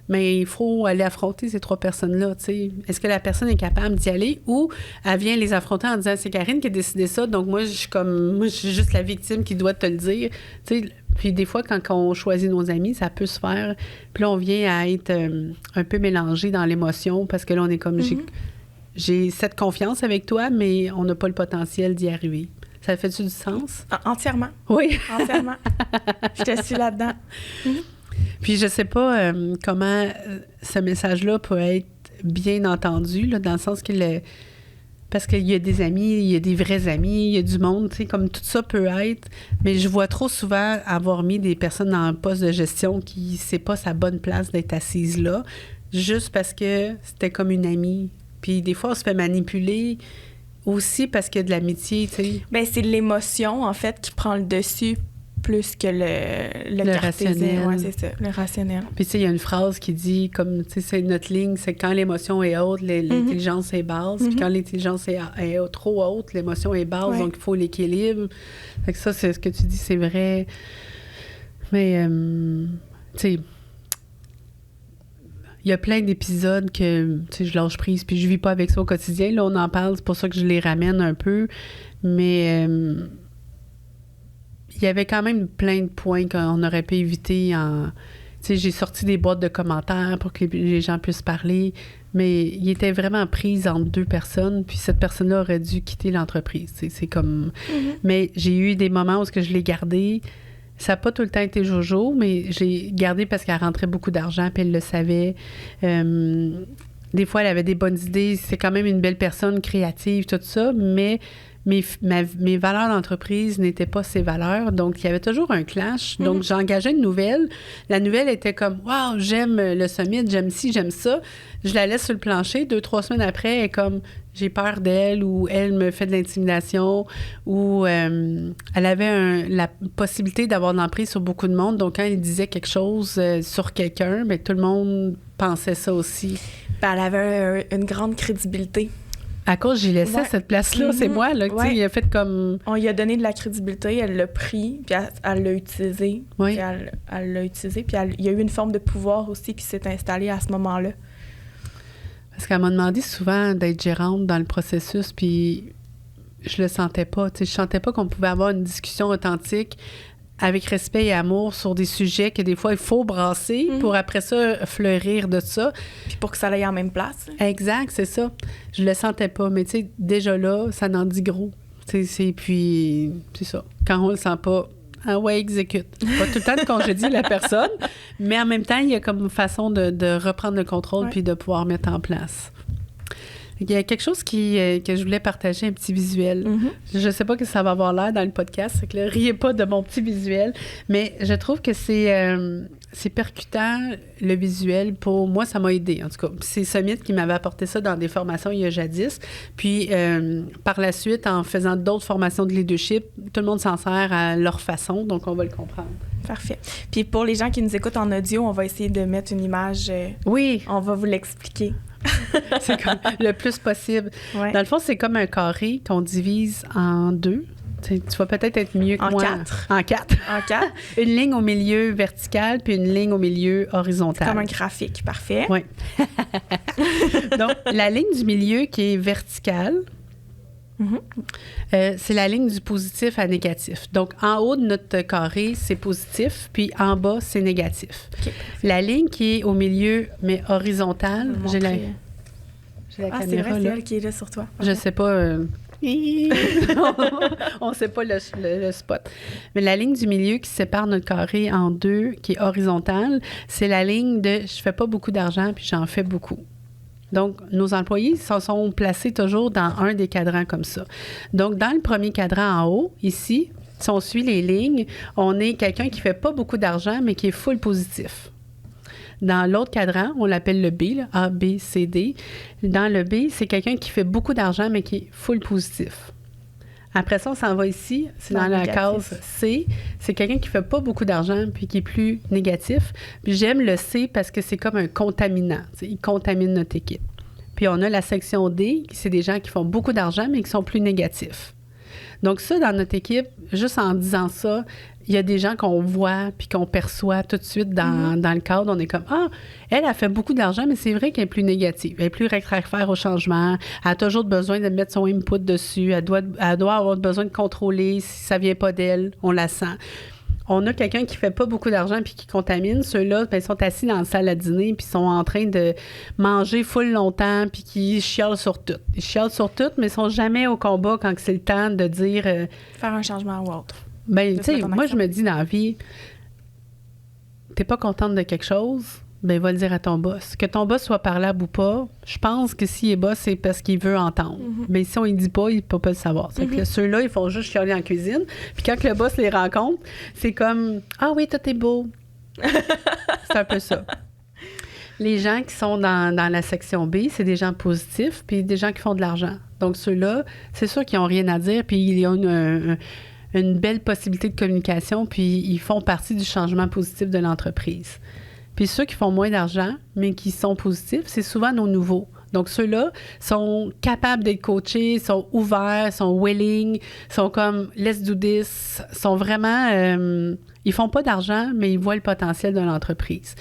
mais il faut aller affronter ces 3 personnes-là, tu sais. Est-ce que la personne est capable d'y aller ou elle vient les affronter en disant « c'est Karine qui a décidé ça, donc moi, je suis juste la victime qui doit te le dire », tu sais. Puis des fois, quand on choisit nos amis, ça peut se faire. Puis là, on vient à être un peu mélangé dans l'émotion parce que là, on est comme j'ai cette confiance avec toi, mais on n'a pas le potentiel d'y arriver. Ça fait-tu du sens? Entièrement. Oui. Entièrement. Je te suis là-dedans. Puis je sais pas comment ce message-là peut être bien entendu, là, dans le sens que parce qu'il y a des amis, il y a des vrais amis, il y a du monde, tu sais, comme tout ça peut être. Mais je vois trop souvent avoir mis des personnes dans un poste de gestion qui c'est pas sa bonne place d'être assise là, juste parce que c'était comme une amie. Puis des fois, on se fait manipuler aussi parce qu'il y a de l'amitié, tu sais. Bien, c'est l'émotion, en fait, qui prend le dessus plus que le rationnel. Oui, c'est ça, le rationnel. Puis tu sais, il y a une phrase qui dit, comme, tu sais, c'est notre ligne, c'est quand l'émotion est haute, l'intelligence est basse. Puis quand l'intelligence est trop haute, l'émotion est basse, donc il faut l'équilibre. Fait que ça, c'est ce que tu dis, c'est vrai. Mais, tu sais... Il y a plein d'épisodes que, tu sais, je lâche prise, puis je vis pas avec ça au quotidien. Là, on en parle, c'est pour ça que je les ramène un peu. Mais il y avait quand même plein de points qu'on aurait pu éviter en... Tu sais, j'ai sorti des boîtes de commentaires pour que les gens puissent parler, mais il était vraiment pris entre 2 personnes, puis cette personne-là aurait dû quitter l'entreprise. Tu sais, c'est comme... Mais j'ai eu des moments où je l'ai gardé. Ça n'a pas tout le temps été Jojo, mais j'ai gardé parce qu'elle rentrait beaucoup d'argent, puis elle le savait. Des fois, elle avait des bonnes idées. C'est quand même une belle personne, créative, tout ça, mais mes valeurs d'entreprise n'étaient pas ses valeurs. Donc, il y avait toujours un clash. Donc, j'engageais une nouvelle. La nouvelle était comme « Wow, j'aime le summit, j'aime ci, j'aime ça ». Je la laisse sur le plancher. 2-3 semaines après, elle est comme « J'ai peur d'elle » ou « Elle me fait de l'intimidation » ou elle avait la possibilité d'avoir de l'emprise sur beaucoup de monde. Donc, quand elle disait quelque chose sur quelqu'un, bien, tout le monde pensait ça aussi. Ben, elle avait une grande crédibilité. À cause, j'ai laissé cette place-là, c'est moi, là, tu sais, il a fait comme... On lui a donné de la crédibilité, elle l'a pris, puis elle l'a utilisé. Oui. Puis elle l'a utilisé, puis il y a eu une forme de pouvoir aussi qui s'est installée à ce moment-là. Parce qu'elle m'a demandé souvent d'être gérante dans le processus, puis je le sentais pas, tu sais, je sentais pas qu'on pouvait avoir une discussion authentique avec respect et amour sur des sujets que des fois, il faut brasser pour après ça fleurir de ça. Puis pour que ça aille en même place. Exact, c'est ça. Je le sentais pas, mais tu sais, déjà là, ça n'en dit gros. Puis, c'est ça. Quand on le sent pas, ah ouais, exécute. Pas tout le temps de congédier la personne, mais en même temps, il y a comme une façon de reprendre le contrôle puis de pouvoir mettre en place. Il y a quelque chose que je voulais partager, un petit visuel. Je sais pas que ça va avoir l'air dans le podcast, c'est que là, riez pas de mon petit visuel, mais je trouve que c'est percutant, le visuel. Pour moi, ça m'a aidé, en tout cas. C'est Summit qui m'avait apporté ça dans des formations il y a jadis. Puis, par la suite, en faisant d'autres formations de leadership, tout le monde s'en sert à leur façon, donc on va le comprendre. Parfait. Puis pour les gens qui nous écoutent en audio, on va essayer de mettre une image. Oui. On va vous l'expliquer. C'est comme le plus possible. Ouais. Dans le fond, c'est comme un carré qu'on divise en 2. Tu vas peut-être être mieux que En moi. 4. En 4. En 4. Une ligne au milieu verticale, puis une ligne au milieu horizontale. Comme un graphique, parfait. Oui. Donc, la ligne du milieu qui est verticale, c'est la ligne du positif à négatif. Donc, en haut de notre carré, c'est positif, puis en bas, c'est négatif. OK. La ligne qui est au milieu, mais horizontale, j'ai la c'est caméra vrai, c'est là. elle qui est là sur toi. Je sais pas. On sait pas le spot. Mais la ligne du milieu qui sépare notre carré en deux, qui est horizontale, c'est la ligne de je fais pas beaucoup d'argent puis j'en fais beaucoup. Donc, nos employés se sont placés toujours dans un des cadrans comme ça. Donc, dans le premier cadran en haut, ici, si on suit les lignes, on est quelqu'un qui fait pas beaucoup d'argent, mais qui est full positif. Dans l'autre cadran, on l'appelle le B, là, A, B, C, D. Dans le B, c'est quelqu'un qui fait beaucoup d'argent, mais qui est full positif. Après ça, on s'en va ici, c'est dans la case C. C'est quelqu'un qui fait pas beaucoup d'argent, puis qui est plus négatif. Puis j'aime le C parce que c'est comme un contaminant. Il contamine notre équipe. Puis on a la section D, c'est des gens qui font beaucoup d'argent, mais qui sont plus négatifs. Donc ça, dans notre équipe, juste en disant ça, il y a des gens qu'on voit puis qu'on perçoit tout de suite dans le cadre. On est comme, elle a fait beaucoup d'argent, mais c'est vrai qu'elle est plus négative. Elle est plus réfractaire au changement. Elle a toujours besoin de mettre son input dessus. Elle doit avoir besoin de contrôler si ça vient pas d'elle. On la sent. On a quelqu'un qui fait pas beaucoup d'argent puis qui contamine. Ceux-là, ils sont assis dans la salle à dîner puis sont en train de manger full longtemps puis qui chialent sur tout. Ils chialent sur tout, mais ils sont jamais au combat quand c'est le temps de dire... faire un changement ou autre. Ben, tu sais, moi, je me dis dans la vie, t'es pas contente de quelque chose, ben, va le dire à ton boss. Que ton boss soit parlable ou pas, je pense que s'il est boss, c'est parce qu'il veut entendre. Mais si on ne dit pas, il ne peut pas le savoir. C'est que ceux-là, ils font juste chialer en cuisine. Puis quand le boss les rencontre, c'est comme « Ah oui, toi, t'es beau. » C'est un peu ça. Les gens qui sont dans la section B, c'est des gens positifs, puis des gens qui font de l'argent. Donc, ceux-là, c'est sûr qu'ils n'ont rien à dire, puis ils ont une belle possibilité de communication, puis ils font partie du changement positif de l'entreprise. Puis ceux qui font moins d'argent, mais qui sont positifs, c'est souvent nos nouveaux. Donc ceux-là sont capables d'être coachés, sont ouverts, sont willing, sont comme « let's do this », sont vraiment... ils font pas d'argent, mais ils voient le potentiel de l'entreprise.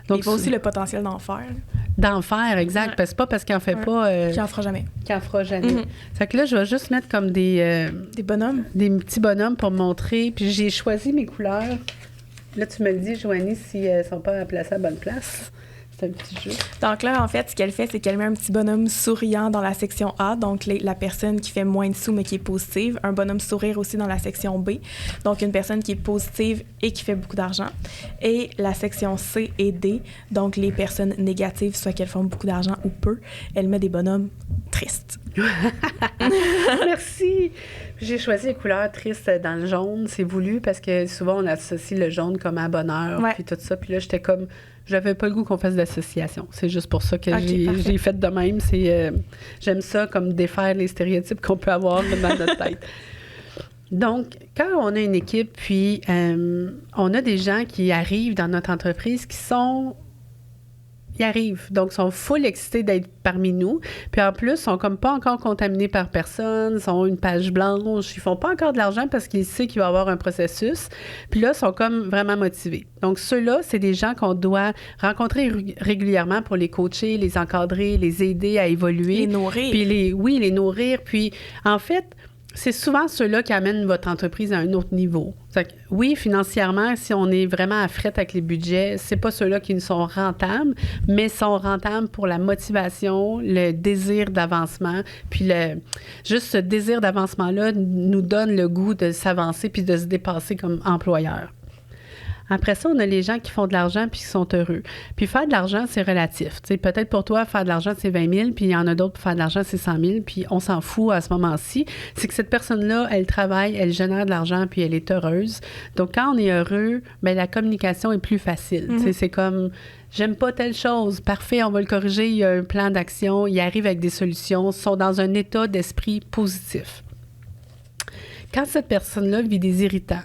Donc, il voit aussi le potentiel d'en faire. D'en faire, exact. Parce que c'est pas parce qu'il en fait pas... qu'il en fera jamais. Qu'il en fera jamais. Fait que là, je vais juste mettre comme des bonhommes. Des petits bonhommes pour montrer. Puis j'ai choisi mes couleurs. Là, tu me le dis, Joanie, si elles sont pas placées à la bonne place. C'est un petit jeu. Donc là, en fait, ce qu'elle fait, c'est qu'elle met un petit bonhomme souriant dans la section A, donc la personne qui fait moins de sous mais qui est positive. Un bonhomme sourire aussi dans la section B, donc une personne qui est positive et qui fait beaucoup d'argent. Et la section C et D, donc les personnes négatives, soit qu'elles font beaucoup d'argent ou peu, elle met des bonhommes tristes. Merci! J'ai choisi les couleurs tristes dans le jaune. C'est voulu parce que souvent, on associe le jaune comme à bonheur, puis tout ça. Puis là, j'étais comme... J'avais pas le goût qu'on fasse d'association. C'est juste pour ça que j'ai fait de même. J'aime ça comme défaire les stéréotypes qu'on peut avoir dans notre tête. Donc, quand on a une équipe, puis on a des gens qui arrivent dans notre entreprise qui sont... Ils arrivent. Donc, ils sont full excités d'être parmi nous. Puis en plus, ils sont comme pas encore contaminés par personne. Ils ont une page blanche. Ils font pas encore de l'argent parce qu'ils savent qu'il va y avoir un processus. Puis là, ils sont comme vraiment motivés. Donc, ceux-là, c'est des gens qu'on doit rencontrer régulièrement pour les coacher, les encadrer, les aider à évoluer. Les nourrir. Puis les nourrir. Puis, en fait... C'est souvent ceux-là qui amènent votre entreprise à un autre niveau. Oui, financièrement, si on est vraiment à frette avec les budgets, c'est pas ceux-là qui nous sont rentables, mais sont rentables pour la motivation, le désir d'avancement. Puis juste ce désir d'avancement-là nous donne le goût de s'avancer puis de se dépasser comme employeur. Après ça, on a les gens qui font de l'argent puis qui sont heureux. Puis faire de l'argent, c'est relatif. T'sais, peut-être pour toi, faire de l'argent, c'est 20 000, puis il y en a d'autres pour faire de l'argent, c'est 100 000, puis on s'en fout à ce moment-ci. C'est que cette personne-là, elle travaille, elle génère de l'argent, puis elle est heureuse. Donc, quand on est heureux, bien, la communication est plus facile. C'est comme... J'aime pas telle chose. Parfait, on va le corriger. Il y a un plan d'action. Il arrive avec des solutions. Ils sont dans un état d'esprit positif. Quand cette personne-là vit des irritants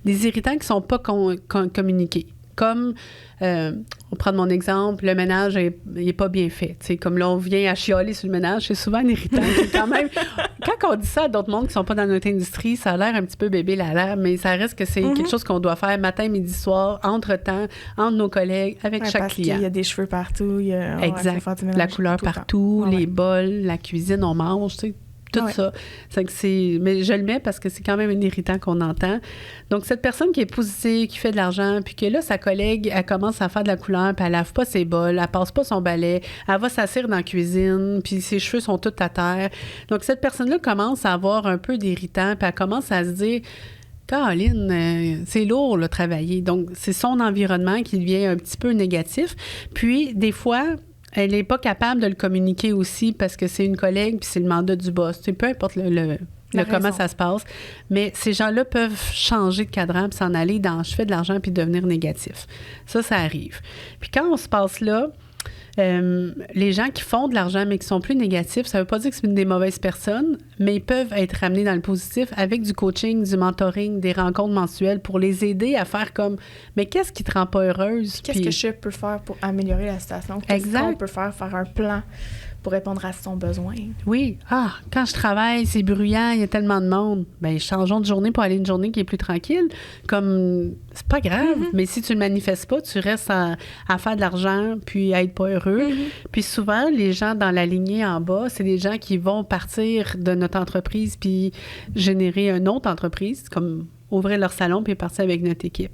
qui ne sont pas communiqués, comme, on on prend mon exemple, le ménage est pas bien fait. T'sais, comme là, on vient à chialer sur le ménage, c'est souvent irritant. Quand même, quand on dit ça à d'autres mondes qui sont pas dans notre industrie, ça a l'air un petit peu bébé la mais ça reste que c'est quelque chose qu'on doit faire matin, midi, soir, entre-temps, entre nos collègues, avec chaque client. Il y a des cheveux partout. Exact. La couleur partout, les bols, la cuisine, on mange, tu sais. Tout ça. Mais je le mets parce que c'est quand même un irritant qu'on entend. Donc, cette personne qui est positive, qui fait de l'argent, puis que là, sa collègue, elle commence à faire de la couleur, puis elle lave pas ses bols, elle passe pas son balai, elle va s'asseoir dans la cuisine, puis ses cheveux sont tous à terre. Donc, cette personne-là commence à avoir un peu d'irritant, puis elle commence à se dire... Caroline, c'est lourd, là, travailler. Donc, c'est son environnement qui devient un petit peu négatif. Puis, des fois... Elle n'est pas capable de le communiquer aussi parce que c'est une collègue puis c'est le mandat du boss. Tu sais, peu importe comment ça se passe. Mais ces gens-là peuvent changer de cadran puis s'en aller dans « je fais de l'argent » puis devenir négatif. Ça arrive. Puis quand on se passe là, les gens qui font de l'argent mais qui sont plus négatifs, ça veut pas dire que c'est des mauvaises personnes, mais ils peuvent être ramenés dans le positif avec du coaching, du mentoring, des rencontres mensuelles pour les aider à faire comme « mais qu'est-ce qui te rend pas heureuse? » Qu'est-ce que je peux faire pour améliorer la situation? Qu'est-ce qu'on peut faire un plan pour répondre à son besoin? Oui. Quand je travaille, c'est bruyant, il y a tellement de monde. Bien, changeons de journée pour aller une journée qui est plus tranquille. Comme, c'est pas grave, mais si tu le manifestes pas, tu restes à faire de l'argent puis à être pas heureux. Puis souvent, les gens dans la lignée en bas, c'est des gens qui vont partir de notre entreprise puis générer une autre entreprise, comme ouvrir leur salon puis partir avec notre équipe.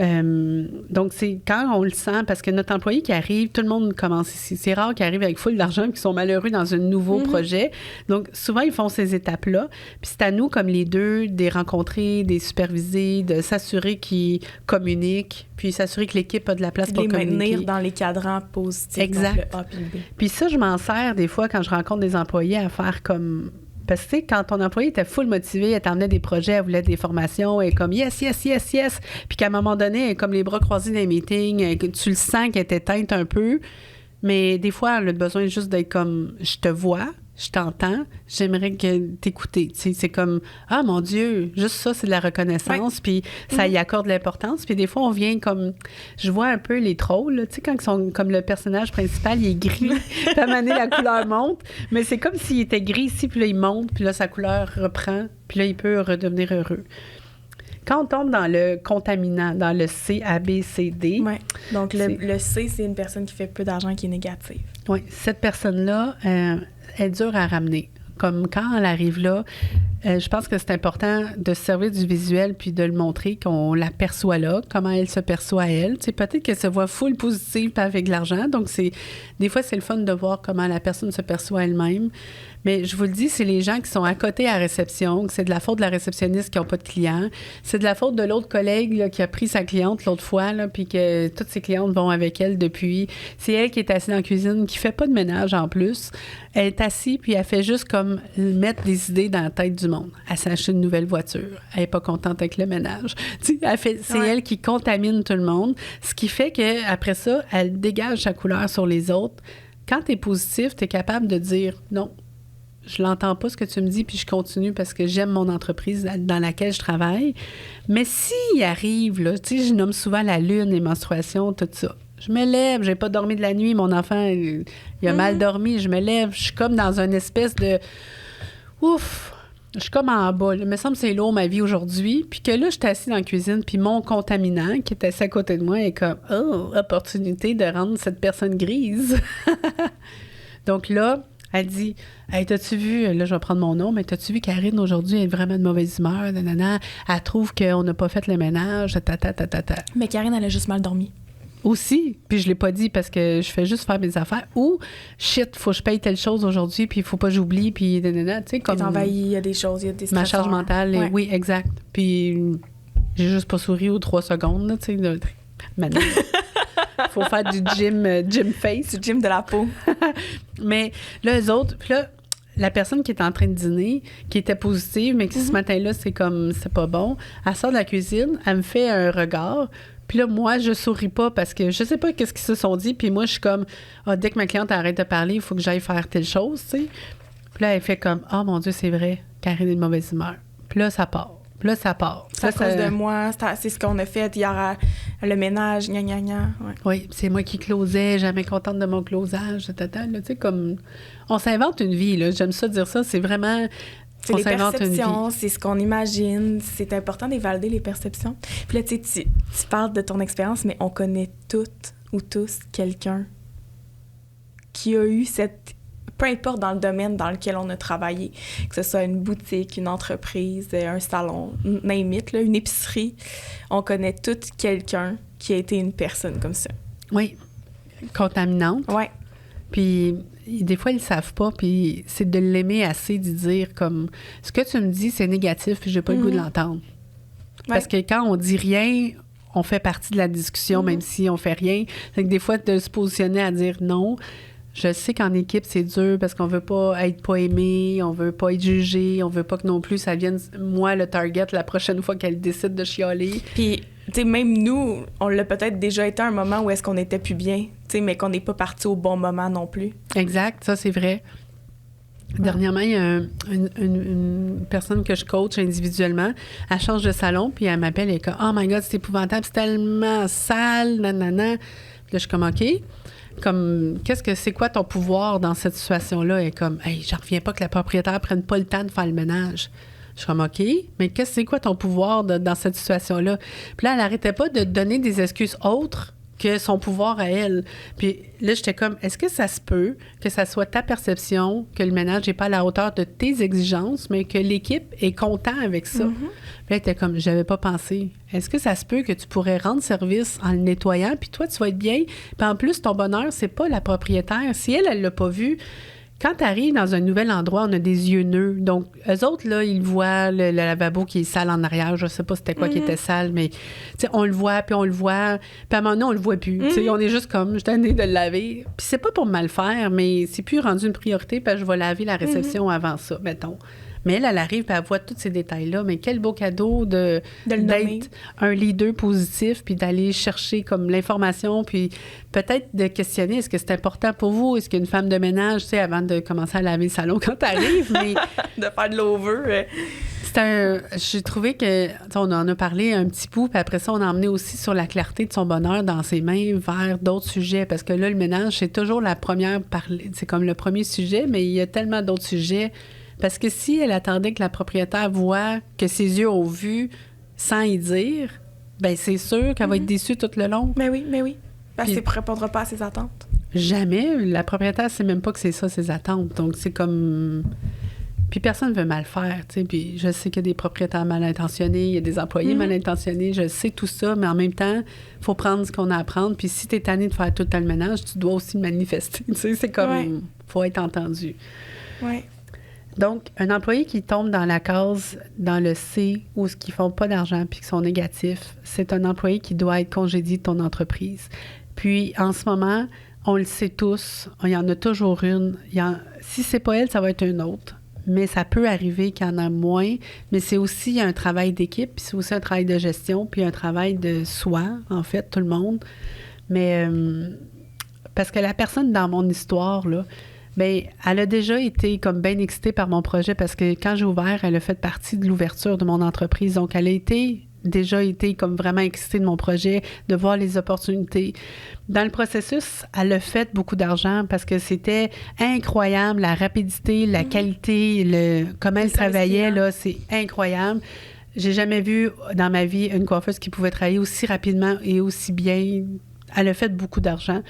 Donc, c'est quand on le sent, parce que notre employé qui arrive, tout le monde commence ici. C'est rare qu'ils arrivent avec full d'argent et qu'ils sont malheureux dans un nouveau projet. Donc, souvent, ils font ces étapes-là. Puis c'est à nous, comme les deux, de les rencontrer, de les superviser, de s'assurer qu'ils communiquent, puis s'assurer que l'équipe a de la place pour communiquer. Les maintenir dans les cadrans positifs. Exact. Donc le A puis le B. Puis ça, je m'en sers des fois quand je rencontre des employés à faire comme... Parce que, tu sais, quand ton employé était full motivé, elle t'emmenait des projets, elle voulait des formations, et comme yes, yes, yes, yes. Puis qu'à un moment donné, elle est comme les bras croisés dans les meetings, tu le sens qu'elle est éteinte un peu. Mais des fois, elle a besoin juste d'être comme je te vois, je t'entends, j'aimerais t'écouter. Tu sais, c'est comme ah mon Dieu, juste ça, c'est de la reconnaissance, puis ça y accorde l'importance. Puis des fois, on vient comme je vois un peu les trolls, là, tu sais, quand ils sont comme le personnage principal, il est gris, puis à un moment donné, la couleur monte, mais c'est comme s'il était gris ici, puis là, il monte, puis là, sa couleur reprend, puis là, il peut redevenir heureux. Quand on tombe dans le contaminant, dans le C, A, B, C, D... Oui. Donc, le C, c'est une personne qui fait peu d'argent, qui est négative. Oui. Cette personne-là est dure à ramener. Comme quand elle arrive là, je pense que c'est important de se servir du visuel puis de le montrer, qu'on la perçoit là, comment elle se perçoit elle. Tu sais, peut-être qu'elle se voit full positive avec de l'argent. Donc, des fois, c'est le fun de voir comment la personne se perçoit elle-même. Mais je vous le dis, c'est les gens qui sont à côté à la réception, que c'est de la faute de la réceptionniste qui n'ont pas de clients. C'est de la faute de l'autre collègue là, qui a pris sa cliente l'autre fois, là, puis que toutes ses clientes vont avec elle depuis. C'est elle qui est assise dans la cuisine, qui fait pas de ménage en plus. Elle est assise, puis elle fait juste comme mettre des idées dans la tête du monde. Elle s'est acheté une nouvelle voiture. Elle n'est pas contente avec le ménage. Tu sais, c'est elle qui contamine tout le monde. Ce qui fait qu'après ça, elle dégage sa couleur sur les autres. Quand tu es positif, tu es capable de dire non. Je l'entends pas ce que tu me dis, puis je continue parce que j'aime mon entreprise dans laquelle je travaille. Mais s'il arrive, là, tu sais, je nomme souvent la lune, les menstruations, tout ça. Je me lève, j'ai pas dormi de la nuit, mon enfant, il a mal dormi, je me lève, je suis comme dans une espèce de... Ouf! Je suis comme en bas. Il me semble que c'est lourd ma vie aujourd'hui. Puis que là, je suis assise dans la cuisine, puis mon contaminant, qui est assis à côté de moi, est comme « Oh, opportunité de rendre cette personne grise. » Donc là... Elle dit « Hey, t'as-tu vu, là, je vais prendre mon nom, mais t'as-tu vu Karine aujourd'hui, elle est vraiment de mauvaise humeur, nanana, elle trouve qu'on n'a pas fait le ménage, ta. » Mais Karine, elle a juste mal dormi. Aussi, puis je l'ai pas dit parce que je fais juste faire mes affaires. Ou « Shit, faut que je paye telle chose aujourd'hui, puis il faut pas que j'oublie, puis nanana. » Tu sais, comme... T'es envahi, il y a des choses, il y a des stressors. Ma charge mentale, oui, exact. Puis j'ai juste pas souri aux 3 secondes, là, tu sais. Maintenant... Il faut faire du gym face. Du gym de la peau. Mais là, eux autres, puis là, la personne qui est en train de dîner, qui était positive, mais qui ce matin-là, c'est comme, c'est pas bon, elle sort de la cuisine, elle me fait un regard, puis là, moi, je souris pas parce que je sais pas qu'est-ce qu'ils se sont dit, puis moi, je suis comme, dès que ma cliente arrête de parler, il faut que j'aille faire telle chose, tu sais. Puis là, elle fait comme, mon Dieu, c'est vrai, Karine est de mauvaise humeur. Puis là, ça part. Puis là, ça part. C'est à cause de moi, c'est ce qu'on a fait hier, le ménage, gna gna gna. Ouais. Oui, c'est moi qui closais, jamais contente de mon closage, tu sais, comme... On s'invente une vie, là. J'aime ça dire ça, c'est vraiment... C'est les perceptions, c'est ce qu'on imagine. C'est important d'évaluer les perceptions. Puis là, tu sais, tu parles de ton expérience, mais on connaît toutes ou tous quelqu'un qui a eu cette... Peu importe dans le domaine dans lequel on a travaillé, que ce soit une boutique, une entreprise, un salon, name it, là, une épicerie, on connaît toutes quelqu'un qui a été une personne comme ça. Oui, contaminante. Oui. Puis des fois, ils le savent pas, puis c'est de l'aimer assez, d'y dire comme ce que tu me dis, c'est négatif, puis j'ai pas le goût de l'entendre. Parce que quand on dit rien, on fait partie de la discussion, même si on fait rien. Donc des fois, de se positionner à dire non. Je sais qu'en équipe, c'est dur parce qu'on veut pas être pas aimé, on veut pas être jugé, on veut pas que non plus ça vienne, moi, le target, la prochaine fois qu'elle décide de chialer. Puis, tu sais, même nous, on l'a peut-être déjà été à un moment où est-ce qu'on était plus bien, tu sais, mais qu'on n'est pas parti au bon moment non plus. Exact, ça, c'est vrai. Dernièrement, il y a une personne que je coach individuellement, elle change de salon, puis elle m'appelle et elle est comme « Oh my God, c'est épouvantable, c'est tellement sale, nanana. » Puis là, je suis comme « OK. » Comme, c'est quoi ton pouvoir dans cette situation-là? Et comme, hey, j'en reviens pas que la propriétaire prenne pas le temps de faire le ménage. Je suis comme, OK, mais c'est quoi ton pouvoir dans cette situation-là? Puis là, elle n'arrêtait pas de donner des excuses autres que son pouvoir à elle. Puis là, j'étais comme, est-ce que ça se peut que ça soit ta perception que le ménage n'est pas à la hauteur de tes exigences, mais que l'équipe est content avec ça? Mm-hmm. Puis là, elle était comme, j'avais pas pensé. Est-ce que ça se peut que tu pourrais rendre service en le nettoyant, puis toi, tu vas être bien? Puis en plus, ton bonheur, c'est pas la propriétaire. Si elle l'a pas vu... Quand tu arrives dans un nouvel endroit, on a des yeux nœuds. Donc, eux autres, là, ils voient le lavabo qui est sale en arrière. Je sais pas c'était quoi qui était sale, mais on le voit, puis on le voit. Puis à un moment donné, on le voit plus. On est juste comme, je t'en ai de le laver. Puis c'est pas pour mal faire, mais c'est plus rendu une priorité, parce que je vais laver la réception avant ça, mettons. Mais elle arrive, puis elle voit tous ces détails-là. Mais quel beau cadeau d'être un leader positif, puis d'aller chercher comme l'information, puis peut-être de questionner, est-ce que c'est important pour vous? Est-ce qu'une femme de ménage, tu sais, avant de commencer à laver le salon quand t'arrives, mais... de faire de l'over. J'ai trouvé que, on en a parlé un petit bout, puis après ça, on a emmené aussi sur la clarté de son bonheur dans ses mains vers d'autres sujets, parce que là, le ménage, c'est toujours la première c'est comme le premier sujet, mais il y a tellement d'autres sujets. Parce que si elle attendait que la propriétaire voit que ses yeux ont vu sans y dire, bien, c'est sûr qu'elle va être déçue tout le long. Mais oui. Parce qu'elle ne répondra pas à ses attentes. Jamais. La propriétaire ne sait même pas que c'est ça, ses attentes. Donc, c'est comme... Puis personne ne veut mal faire, tu sais. Puis je sais qu'il y a des propriétaires mal intentionnés, il y a des employés mal intentionnés, je sais tout ça, mais en même temps, il faut prendre ce qu'on a à prendre. Puis si tu es tanné de faire tout le ménage, tu dois aussi manifester. Tu sais, c'est comme... faut être entendu. Oui. Donc, un employé qui tombe dans la case, dans le C, ou ce qui ne font pas d'argent puis qui sont négatifs, c'est un employé qui doit être congédié de ton entreprise. Puis, en ce moment, on le sait tous, il y en a toujours une. Si c'est pas elle, ça va être une autre. Mais ça peut arriver qu'il y en a moins. Mais c'est aussi un travail d'équipe, puis c'est aussi un travail de gestion, puis un travail de soi, en fait, tout le monde. Mais parce que la personne dans mon histoire, là, bien, elle a déjà été comme bien excitée par mon projet parce que quand j'ai ouvert, elle a fait partie de l'ouverture de mon entreprise. Donc, elle a déjà été comme vraiment excitée de mon projet, de voir les opportunités. Dans le processus, elle a fait beaucoup d'argent parce que c'était incroyable, la rapidité, la qualité, comment elle travaillait, là, c'est incroyable. J'ai jamais vu dans ma vie une coiffeuse qui pouvait travailler aussi rapidement et aussi bien. Elle a fait beaucoup d'argent,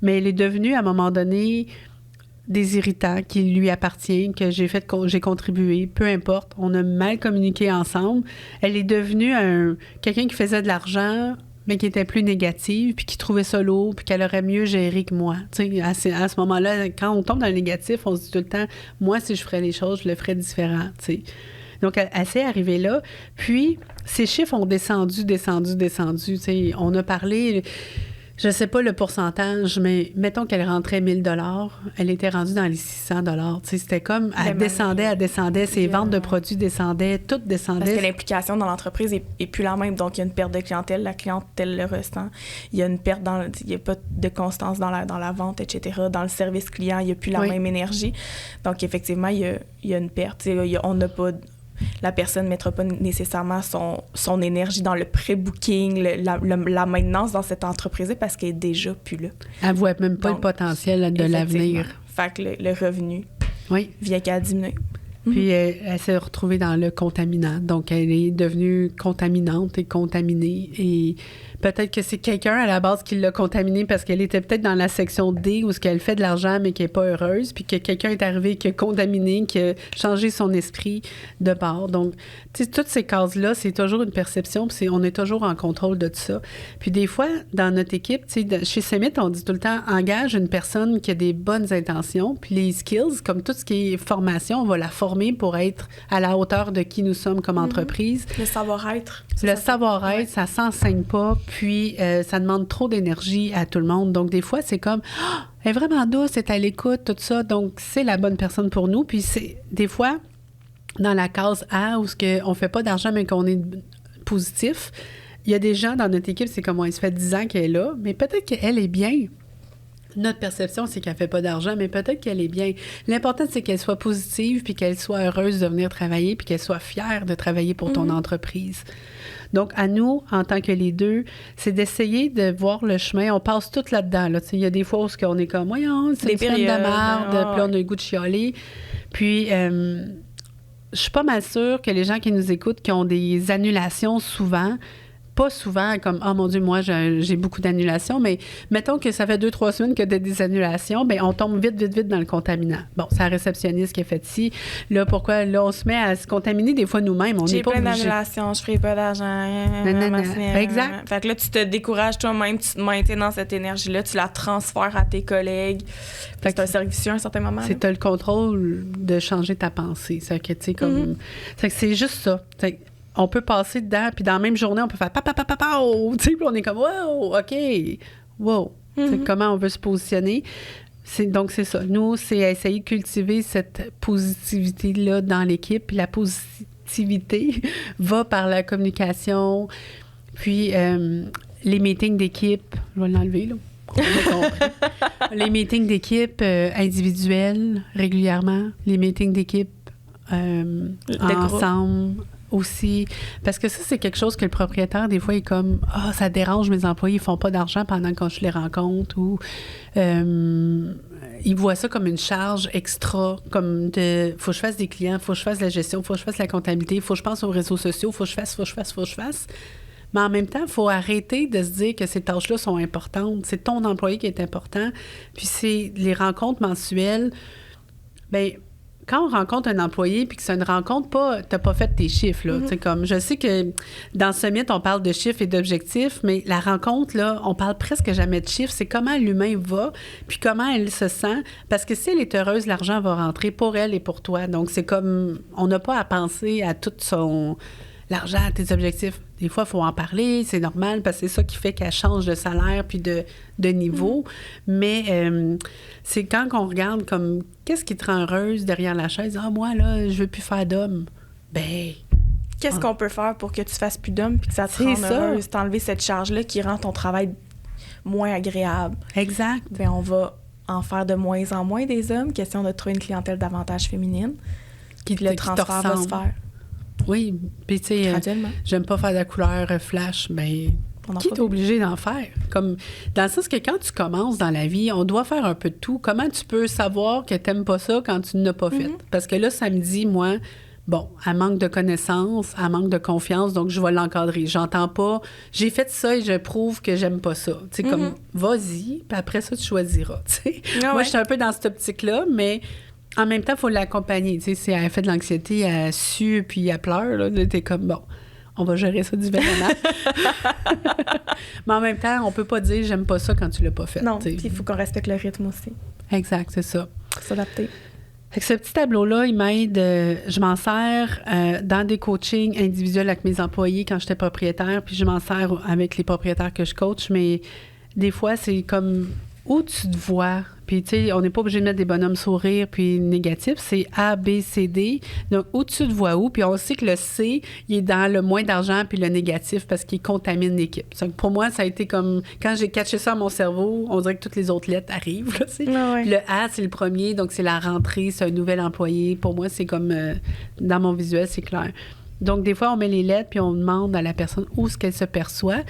mais elle est devenue, à un moment donné, des irritants qui lui appartiennent, que j'ai contribué, peu importe. On a mal communiqué ensemble. Elle est devenue quelqu'un qui faisait de l'argent, mais qui était plus négative, puis qui trouvait ça lourd, puis qu'elle aurait mieux géré que moi. Tu sais, à ce moment-là, quand on tombe dans le négatif, on se dit tout le temps, moi, si je ferais les choses, je le ferais différent, tu sais. Donc, elle s'est arrivée là. Puis, ces chiffres ont descendu. Tu sais, on a parlé... Je sais pas le pourcentage, mais mettons qu'elle rentrait 1 000 $, elle était rendue dans les 600 $. Tu sais, c'était comme, elle descendait, ses ventes de produits descendaient, tout descendait. Parce que l'implication dans l'entreprise est plus la même, donc il y a une perte de clientèle, la clientèle le ressent. Il y a une perte il n'y a pas de constance dans la vente, etc. Dans le service client, il n'y a plus la même énergie. Donc, effectivement, il y a une perte. On n'a pas... la personne ne mettra pas nécessairement son énergie dans le pré-booking, la maintenance dans cette entreprise-là parce qu'elle est déjà plus là. Elle ne voit même pas le potentiel de l'avenir. Fait que le revenu vient qu'à diminuer. Puis elle s'est retrouvée dans le contaminant. Donc, elle est devenue contaminante et contaminée. Et peut-être que c'est quelqu'un à la base qui l'a contaminée parce qu'elle était peut-être dans la section D où elle fait de l'argent mais qui n'est pas heureuse. Puis que quelqu'un est arrivé qui a contaminé, qui a changé son esprit de bord. Donc, tu sais, toutes ces cases-là, c'est toujours une perception. Puis on est toujours en contrôle de tout ça. Puis des fois, dans notre équipe, tu sais, chez Summit, on dit tout le temps, engage une personne qui a des bonnes intentions. Puis les skills, comme tout ce qui est formation, on va la former pour être à la hauteur de qui nous sommes comme entreprise. Le savoir-être. Le savoir-être, ça s'enseigne pas, puis ça demande trop d'énergie à tout le monde. Donc, des fois, c'est comme, elle est vraiment douce, elle est à l'écoute, tout ça. Donc, c'est la bonne personne pour nous. Puis, c'est des fois, dans la case A, où on fait pas d'argent, mais qu'on est positif, il y a des gens dans notre équipe, c'est comme, ça fait 10 ans qu'elle est là, mais peut-être qu'elle est bien. Notre perception, c'est qu'elle ne fait pas d'argent, mais peut-être qu'elle est bien. L'important, c'est qu'elle soit positive, puis qu'elle soit heureuse de venir travailler, puis qu'elle soit fière de travailler pour ton entreprise. Donc, à nous, en tant que les deux, c'est d'essayer de voir le chemin. On passe tout là-dedans. Là. Il y a des fois où on est comme, voyons, c'est une semaine de merde, puis là, on a le goût de chialer. Puis, je suis pas mal sûre que les gens qui nous écoutent, qui ont des annulations souvent, pas souvent comme « Oh mon Dieu, moi, j'ai beaucoup d'annulations », mais mettons que ça fait 2-3 semaines que tu as des annulations, bien, on tombe vite dans le contaminant. Bon, c'est la réceptionniste qui a fait ci. Là, pourquoi? Là, on se met à se contaminer des fois nous-mêmes. On n'est pas obligé. J'ai plein d'annulations, je ferai pas d'argent. Exact. Fait que là, tu te décourages toi-même, tu te maintiens dans cette énergie-là, tu la transfères à tes collègues. Fait que c'est un cercle vicieux à un certain moment. C'est tu as le contrôle de changer ta pensée. C'est que, tu sais, comme... C'est juste ça. On peut passer dedans, puis dans la même journée, on peut faire tu sais, puis on est comme wow, OK, wow. C'est comment on veut se positionner. Donc, c'est ça. Nous, c'est essayer de cultiver cette positivité-là dans l'équipe. Puis la positivité va par la communication, puis les meetings d'équipe. Je vais l'enlever, là. Les meetings d'équipe individuels régulièrement, les meetings d'équipe ensemble aussi. Parce que ça, c'est quelque chose que le propriétaire, des fois, il est comme « Ah, ça dérange mes employés, ils font pas d'argent pendant que je les rencontre. » Ou il voit ça comme une charge extra, comme de « Faut que je fasse des clients, faut que je fasse la gestion, faut que je fasse la comptabilité, faut que je pense aux réseaux sociaux, faut que je fasse. » Mais en même temps, il faut arrêter de se dire que ces tâches-là sont importantes. C'est ton employé qui est important. Puis c'est les rencontres mensuelles. Bien, quand on rencontre un employé puis que c'est une rencontre, t'as pas fait tes chiffres, là. Comme, je sais que dans Summit, on parle de chiffres et d'objectifs, mais la rencontre, là, on parle presque jamais de chiffres. C'est comment l'humain va puis comment elle se sent. Parce que si elle est heureuse, l'argent va rentrer pour elle et pour toi. Donc, c'est comme, on n'a pas à penser à tout l'argent, tes objectifs. Des fois, il faut en parler, c'est normal, parce que c'est ça qui fait qu'elle change de salaire puis de niveau. Mais c'est quand on regarde comme qu'est-ce qui te rend heureuse derrière la chaise. Ah, moi, là, je veux plus faire d'homme. Ben, qu'est-ce qu'on peut faire pour que tu fasses plus d'homme puis que ça te rende heureuse? T'enlever cette charge-là qui rend ton travail moins agréable. Exact. Ben, on va en faire de moins en moins des hommes. Question de trouver une clientèle davantage féminine. Le transfert va se faire. Oui, puis tu sais, j'aime pas faire de la couleur flash, mais qui est obligé d'en faire? Comme, dans le sens que quand tu commences dans la vie, on doit faire un peu de tout. Comment tu peux savoir que t'aimes pas ça quand tu ne l'as pas fait? Parce que là, ça me dit, moi, bon, elle manque de connaissances, elle manque de confiance, donc je vais l'encadrer. J'entends pas, j'ai fait ça et je prouve que j'aime pas ça. Tu sais, comme, vas-y, puis après ça, tu choisiras, tu sais. Moi, je suis un peu dans cette optique-là, mais... En même temps, il faut l'accompagner. Tu sais, si elle fait de l'anxiété, elle sue puis elle pleure, là, t'es comme, bon, on va gérer ça différemment. Mais en même temps, on peut pas dire « j'aime pas ça » quand tu l'as pas fait. Non, puis il faut qu'on respecte le rythme aussi. Exact, c'est ça. Faut s'adapter. Fait que ce petit tableau-là, il m'aide, je m'en sers dans des coachings individuels avec mes employés quand j'étais propriétaire, puis je m'en sers avec les propriétaires que je coach, mais des fois, c'est comme... Où tu te vois, Puis, tu sais, on n'est pas obligé de mettre des bonhommes sourires puis négatifs. C'est A, B, C, D. Donc, au-dessus de vois où. Puis, on sait que le C, il est dans le moins d'argent puis le négatif parce qu'il contamine l'équipe. Donc, pour moi, ça a été comme... Quand j'ai catché ça à mon cerveau, on dirait que toutes les autres lettres arrivent, là, tu sais. Ah ouais. Le A, c'est le premier. Donc, c'est la rentrée. C'est un nouvel employé. Pour moi, c'est comme... dans mon visuel, c'est clair. Donc, des fois, on met les lettres puis on demande à la personne où est-ce qu'elle se perçoit.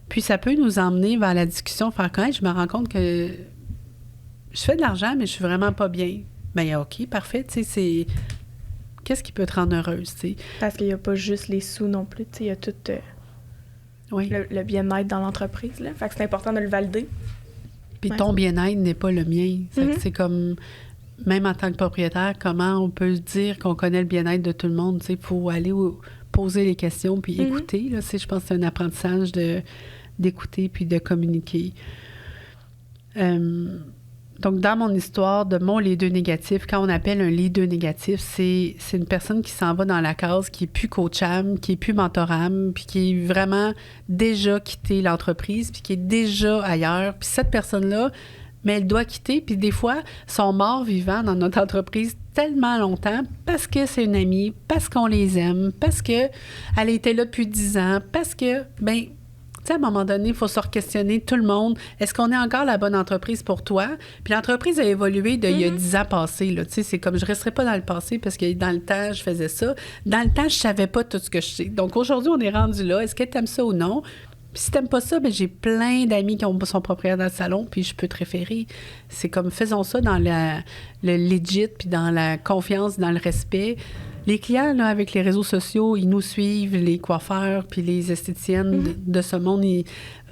Puis, ça peut nous emmener vers la discussion, faire connaître. Je me rends compte que je fais de l'argent, mais je suis vraiment pas bien. Bien, OK, parfait. Tu sais, c'est... Qu'est-ce qui peut te rendre heureuse, tu sais? Parce qu'il n'y a pas juste les sous non plus, tu sais, il y a tout Oui. le bien-être dans l'entreprise, là. Fait que c'est important de le valider. Puis Ouais. ton bien-être n'est pas le mien. Fait que Mhm. c'est comme... Même en tant que propriétaire, comment on peut se dire qu'on connaît le bien-être de tout le monde, tu sais? Il faut aller poser les questions puis écouter, là. Tu sais, je pense que c'est un apprentissage d'écouter puis de communiquer. Donc, dans mon histoire de mon leader négatif, quand on appelle un leader négatif, c'est une personne qui s'en va dans la case, qui est plus coachable, qui est plus mentorable, puis qui est vraiment déjà quitté l'entreprise, puis qui est déjà ailleurs. Puis cette personne-là, mais elle doit quitter, puis des fois, sont morts vivants dans notre entreprise tellement longtemps parce que c'est une amie, parce qu'on les aime, parce qu'elle était là depuis 10 ans, parce que, ben tu sais, à un moment donné, il faut se re-questionner tout le monde. Est-ce qu'on est encore la bonne entreprise pour toi? Puis l'entreprise a évolué il y a 10 ans passés. Tu sais, c'est comme je ne resterai pas dans le passé parce que dans le temps, je faisais ça. Dans le temps, je ne savais pas tout ce que je sais. Donc aujourd'hui, on est rendu là. Est-ce que tu aimes ça ou non? Puis si tu n'aimes pas ça, ben j'ai plein d'amis qui sont propriétaires dans le salon, puis je peux te référer. C'est comme, faisons ça dans le legit, puis dans la confiance, dans le respect. Les clients, là, avec les réseaux sociaux, ils nous suivent, les coiffeurs puis les esthéticiennes de ce monde.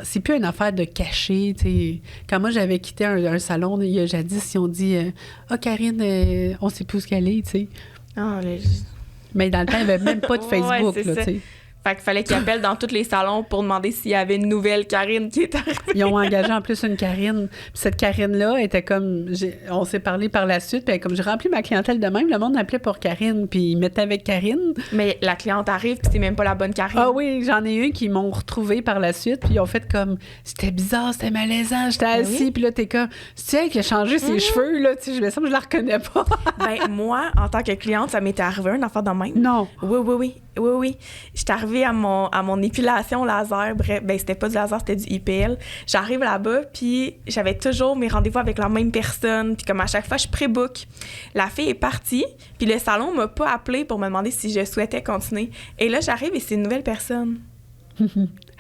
C'est plus une affaire de cacher, tu sais. Quand moi, j'avais quitté un salon, il y a jadis, ils ont dit « Ah, Karine, on sait plus où qu'elle est, tu sais. Ah, » Mais dans le temps, il n'y avait même pas de Facebook, ouais, là, tu sais. Fait qu'il fallait qu'ils appellent dans tous les salons pour demander s'il y avait une nouvelle Karine qui est arrivée. Ils ont engagé en plus une Karine. Puis cette Karine-là était comme... On s'est parlé par la suite, puis comme j'ai rempli ma clientèle de même, le monde m'appelait pour Karine, puis ils mettaient avec Karine. Mais la cliente arrive, puis c'est même pas la bonne Karine. Ah oui, j'en ai eu qui m'ont retrouvée par la suite, puis ils ont fait comme... C'était bizarre, c'était malaisant, j'étais assis, oui. puis là, t'es comme... C'est elle qui a changé ses cheveux, là, tu sais, je me sens que je la reconnais pas. Ben, moi, en tant que cliente, ça m'était arrivé un affaire de même. Non. Oui. J'étais arrivée à mon épilation laser. Bref, ben c'était pas du laser, c'était du IPL. J'arrive là-bas, puis j'avais toujours mes rendez-vous avec la même personne. Puis comme à chaque fois, je pré-book. La fille est partie, puis le salon m'a pas appelé pour me demander si je souhaitais continuer. Et là, j'arrive et c'est une nouvelle personne.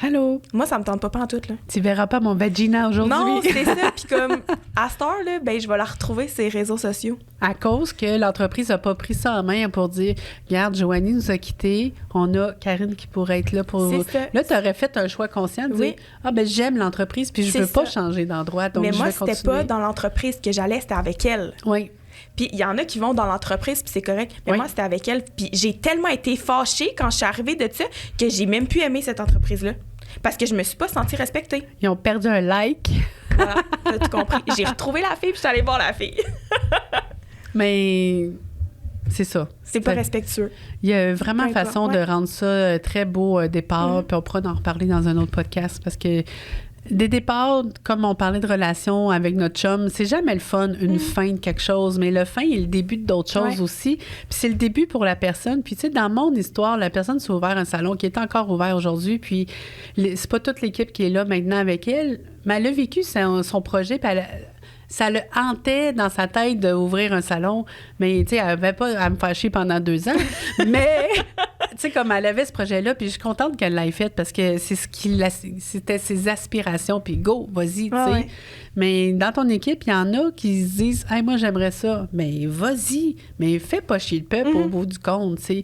Allô? Moi, ça me tente pas pantoute, là. Tu verras pas mon vagina aujourd'hui. Non, c'est ça. Puis comme, à cette heure, là, ben je vais la retrouver sur les réseaux sociaux. À cause que l'entreprise n'a pas pris ça en main pour dire « Regarde, Joanie nous a quittés, on a Karine qui pourrait être là pour... » C'est ça. Là, tu aurais fait un choix conscient de dire « Ah, ben j'aime l'entreprise, puis je C'est veux pas ça. changer d'endroit, donc Mais je moi, vais c'était continuer. » pas dans l'entreprise que j'allais, c'était avec elle. Oui. Puis il y en a qui vont dans l'entreprise, puis c'est correct. Mais Oui. moi, c'était avec elle. Puis j'ai tellement été fâchée quand je suis arrivée de ça que j'ai même plus aimé cette entreprise-là. Parce que je me suis pas sentie respectée. Ils ont perdu un like. Voilà, t'as tout compris. J'ai retrouvé la fille, puis je suis allée voir la fille. Mais c'est ça. C'est pas Fait- respectueux. Il y a vraiment Peu importe, façon de ouais. rendre ça très beau départ, puis on pourra en reparler dans un autre podcast parce que des départs, comme on parlait de relations avec notre chum, c'est jamais le fun, une fin de quelque chose, mais le fin est le début d'autres choses Ouais. aussi. Puis c'est le début pour la personne. Puis tu sais, dans mon histoire, la personne s'est ouvert un salon qui est encore ouvert aujourd'hui, puis c'est pas toute l'équipe qui est là maintenant avec elle, mais elle a vécu son projet, puis ça le hantait dans sa tête d'ouvrir un salon, mais tu sais, elle avait pas à me faire chier pendant 2 ans, mais tu sais, comme elle avait ce projet-là, puis je suis contente qu'elle l'ait fait parce que c'est c'était ses aspirations, puis go, vas-y, tu sais. Ah ouais. Mais dans ton équipe, il y en a qui se disent « Hey, moi, j'aimerais ça. » Mais vas-y, mais fais pas chier le peuple au bout du compte, tu sais.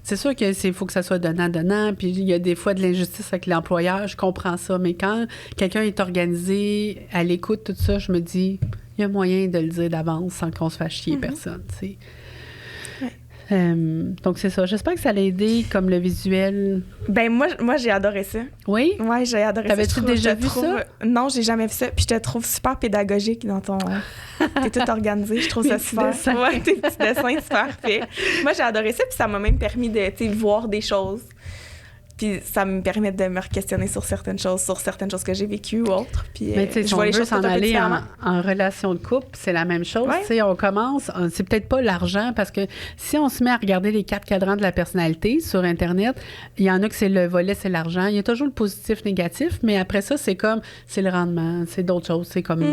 C'est sûr qu'il faut que ça soit donnant-donnant, puis il y a des fois de l'injustice avec l'employeur, je comprends ça, mais quand quelqu'un est organisé, à l'écoute, tout ça, je me dis, il y a moyen de le dire d'avance sans qu'on se fasse chier personne, tu sais. Donc, c'est ça. J'espère que ça l'a aidé, comme le visuel. Ben moi j'ai adoré ça. Oui? Ouais, j'ai adoré ça. T'avais-tu Je trouve- déjà je vu trouve- ça? Non, j'ai jamais vu ça. Puis je te trouve super pédagogique dans ton... T'es tout organisé. Je trouve Mes ça petits super. dessins. Ouais, tes petits dessins super faits. Moi, j'ai adoré ça. Puis ça m'a même permis de, tu sais, voir des choses Puis ça me permet de me questionner sur certaines choses que j'ai vécues ou autres. Puis mais tu sais, si on veut s'en aller en relation de couple, c'est la même chose. Tu sais, on commence, c'est peut-être pas l'argent, parce que si on se met à regarder les 4 cadrans de la personnalité sur Internet, il y en a que c'est le volet, c'est l'argent. Il y a toujours le positif, négatif, mais après ça, c'est comme, c'est le rendement, c'est d'autres choses. C'est comme...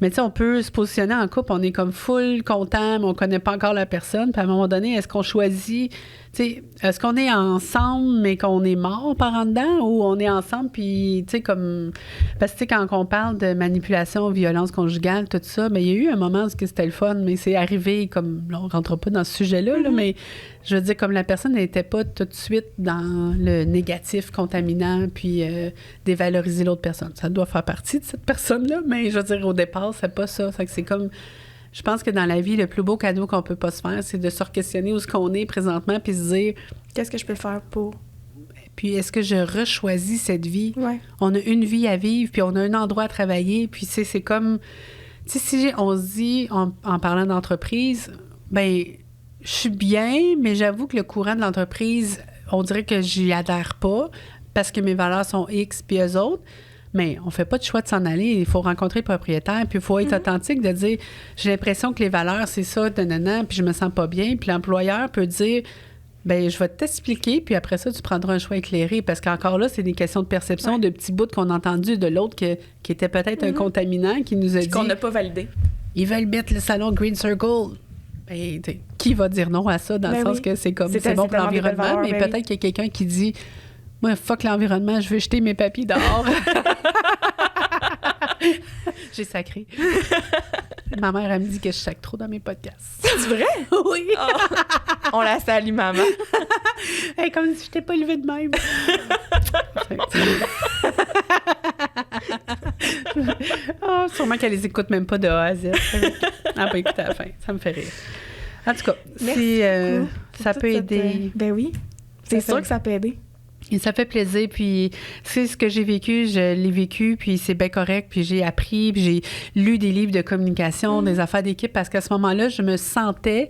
Mais tu sais, on peut se positionner en couple, on est comme full content, mais on connaît pas encore la personne. Puis à un moment donné, est-ce qu'on choisit... T'sais, est-ce qu'on est ensemble, mais qu'on est mort par en dedans, ou on est ensemble, puis, tu sais, comme... Parce que, quand on parle de manipulation, violence conjugale, tout ça, mais il y a eu un moment où c'était le fun, mais c'est arrivé comme... Là, on rentre pas dans ce sujet-là, là, mais je veux dire, comme la personne n'était pas tout de suite dans le négatif, contaminant, puis dévaloriser l'autre personne. Ça doit faire partie de cette personne-là, mais je veux dire, au départ, c'est pas ça. C'est comme... Je pense que dans la vie, le plus beau cadeau qu'on peut pas se faire, c'est de se re-questionner où est-ce qu'on est présentement, puis se dire... Qu'est-ce que je peux faire pour... Puis est-ce que je rechoisis cette vie? Ouais. On a une vie à vivre, puis on a un endroit à travailler, puis c'est comme... Tu sais, si on se dit, en parlant d'entreprise, ben je suis bien, mais j'avoue que le courant de l'entreprise, on dirait que j'y adhère pas, parce que mes valeurs sont X, puis eux autres. Mais on fait pas de choix de s'en aller. Il faut rencontrer le propriétaire, puis il faut être authentique, de dire « J'ai l'impression que les valeurs, c'est ça, nanana, puis je me sens pas bien. » Puis l'employeur peut dire « Bien, je vais t'expliquer, puis après ça, tu prendras un choix éclairé. » Parce qu'encore là, c'est des questions de perception, de petits bouts qu'on a entendus de l'autre qui était peut-être un contaminant, qui nous a dit... Qu'on n'a pas validé. Ils veulent mettre le salon Green Circle. Ben, qui va dire non à ça, dans le sens que c'est comme c'est bon pour l'environnement, mais peut-être qu'il y a quelqu'un qui dit... Moi, fuck l'environnement, je veux jeter mes papiers dehors. J'ai sacré. Ma mère, elle me dit que je sacre trop dans mes podcasts. C'est vrai? Oui. Oh. On la salue, maman. Hey, comme si je t'ai pas élevée de même. Oh, sûrement qu'elle les écoute même pas de A à Z. Elle n'a pas écouté à la fin. Ça me fait rire. En tout cas, si ça peut aider... Ben oui. C'est sûr que ça peut aider. Et ça fait plaisir, puis c'est ce que j'ai vécu, je l'ai vécu, puis c'est bien correct, puis j'ai appris, puis j'ai lu des livres de communication, des affaires d'équipe, parce qu'à ce moment-là, je me sentais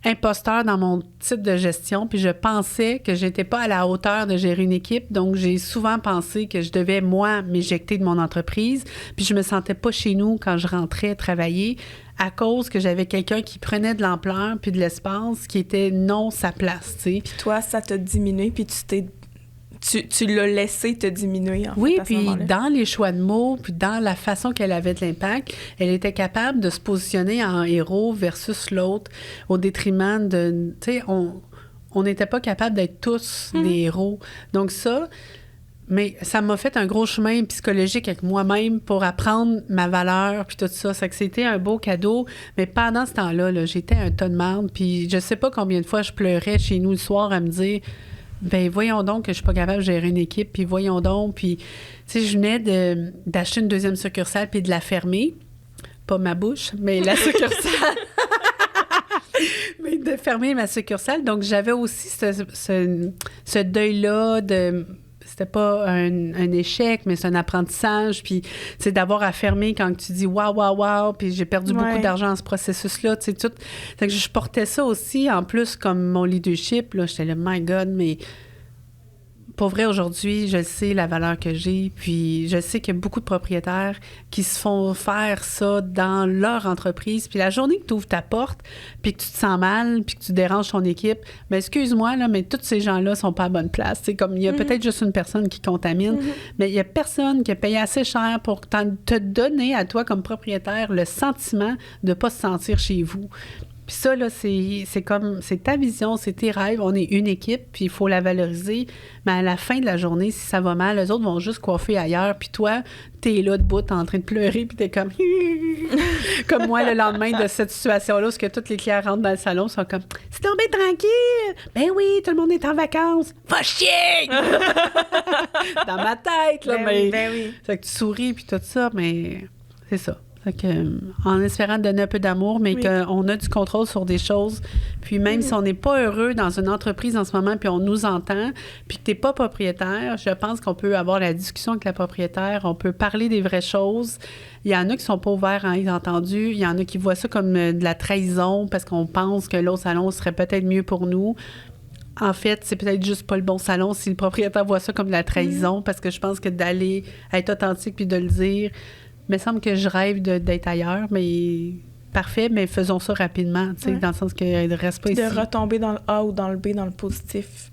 imposteur dans mon type de gestion, puis je pensais que j'étais pas à la hauteur de gérer une équipe, donc j'ai souvent pensé que je devais, moi, m'éjecter de mon entreprise, puis je me sentais pas chez nous quand je rentrais travailler, à cause que j'avais quelqu'un qui prenait de l'ampleur puis de l'espace qui était non sa place, tu sais. Puis toi, ça t'a diminué, puis tu l'as laissé te diminuer, en fait, oui, à ce puis moment-là. dans les choix de mots, puis dans la façon qu'elle avait de l'impact, elle était capable de se positionner en héros versus l'autre, au détriment de... Tu sais, on n'était pas capable d'être tous des héros. Donc ça... Mais ça m'a fait un gros chemin psychologique avec moi-même pour apprendre ma valeur, puis tout ça. C'est que c'était un beau cadeau. Mais pendant ce temps-là, là, j'étais un tas de merde, puis je sais pas combien de fois je pleurais chez nous le soir à me dire... Ben voyons donc que je suis pas capable de gérer une équipe, puis voyons donc, puis tu sais, je venais d'acheter une deuxième succursale puis de la fermer, pas ma bouche, mais la succursale, mais de fermer ma succursale, donc j'avais aussi ce deuil-là de... C'était pas un échec, mais c'est un apprentissage. Puis, tu sais, d'avoir à fermer quand tu dis « wow », puis j'ai perdu beaucoup d'argent dans ce processus-là, tu sais, tout. Fait que je portais ça aussi, en plus, comme mon leadership, là, j'étais là « my God », mais pour vrai, aujourd'hui, je sais la valeur que j'ai, puis je sais qu'il y a beaucoup de propriétaires qui se font faire ça dans leur entreprise, puis la journée que tu ouvres ta porte, puis que tu te sens mal, puis que tu déranges ton équipe, bien, excuse-moi, là, mais tous ces gens-là sont pas à bonne place. C'est comme, il y a peut-être juste une personne qui contamine, mais il y a personne qui a payé assez cher pour te donner à toi, comme propriétaire, le sentiment de pas se sentir chez vous. Puis ça, là, c'est comme, c'est ta vision, c'est tes rêves, on est une équipe, puis il faut la valoriser. Mais à la fin de la journée, si ça va mal, les autres vont juste coiffer ailleurs, puis toi, t'es là debout, t'es en train de pleurer, puis t'es comme... comme moi, le lendemain de cette situation-là, où que tous les clients rentrent dans le salon, sont comme « C'est tombé tranquille! Ben oui, tout le monde est en vacances! Va chier! » Dans ma tête, là, Ben oui. Fait que tu souris, puis tout ça, mais c'est ça. Fait que, en espérant donner un peu d'amour, mais qu'on a du contrôle sur des choses. Puis même si on n'est pas heureux dans une entreprise en ce moment, puis on nous entend, puis que tu n'es pas propriétaire, je pense qu'on peut avoir la discussion avec la propriétaire, on peut parler des vraies choses. Il y en a qui sont pas ouverts à être entendus. Il y en a qui voient ça comme de la trahison parce qu'on pense que l'autre salon serait peut-être mieux pour nous. en fait, c'est peut-être juste pas le bon salon si le propriétaire voit ça comme de la trahison, parce que je pense que d'aller être authentique puis de le dire, il me semble que je rêve d'être ailleurs, mais parfait, mais faisons ça rapidement, tu sais, dans le sens qu'il ne reste pas ici. De retomber dans le A ou dans le B, dans le positif.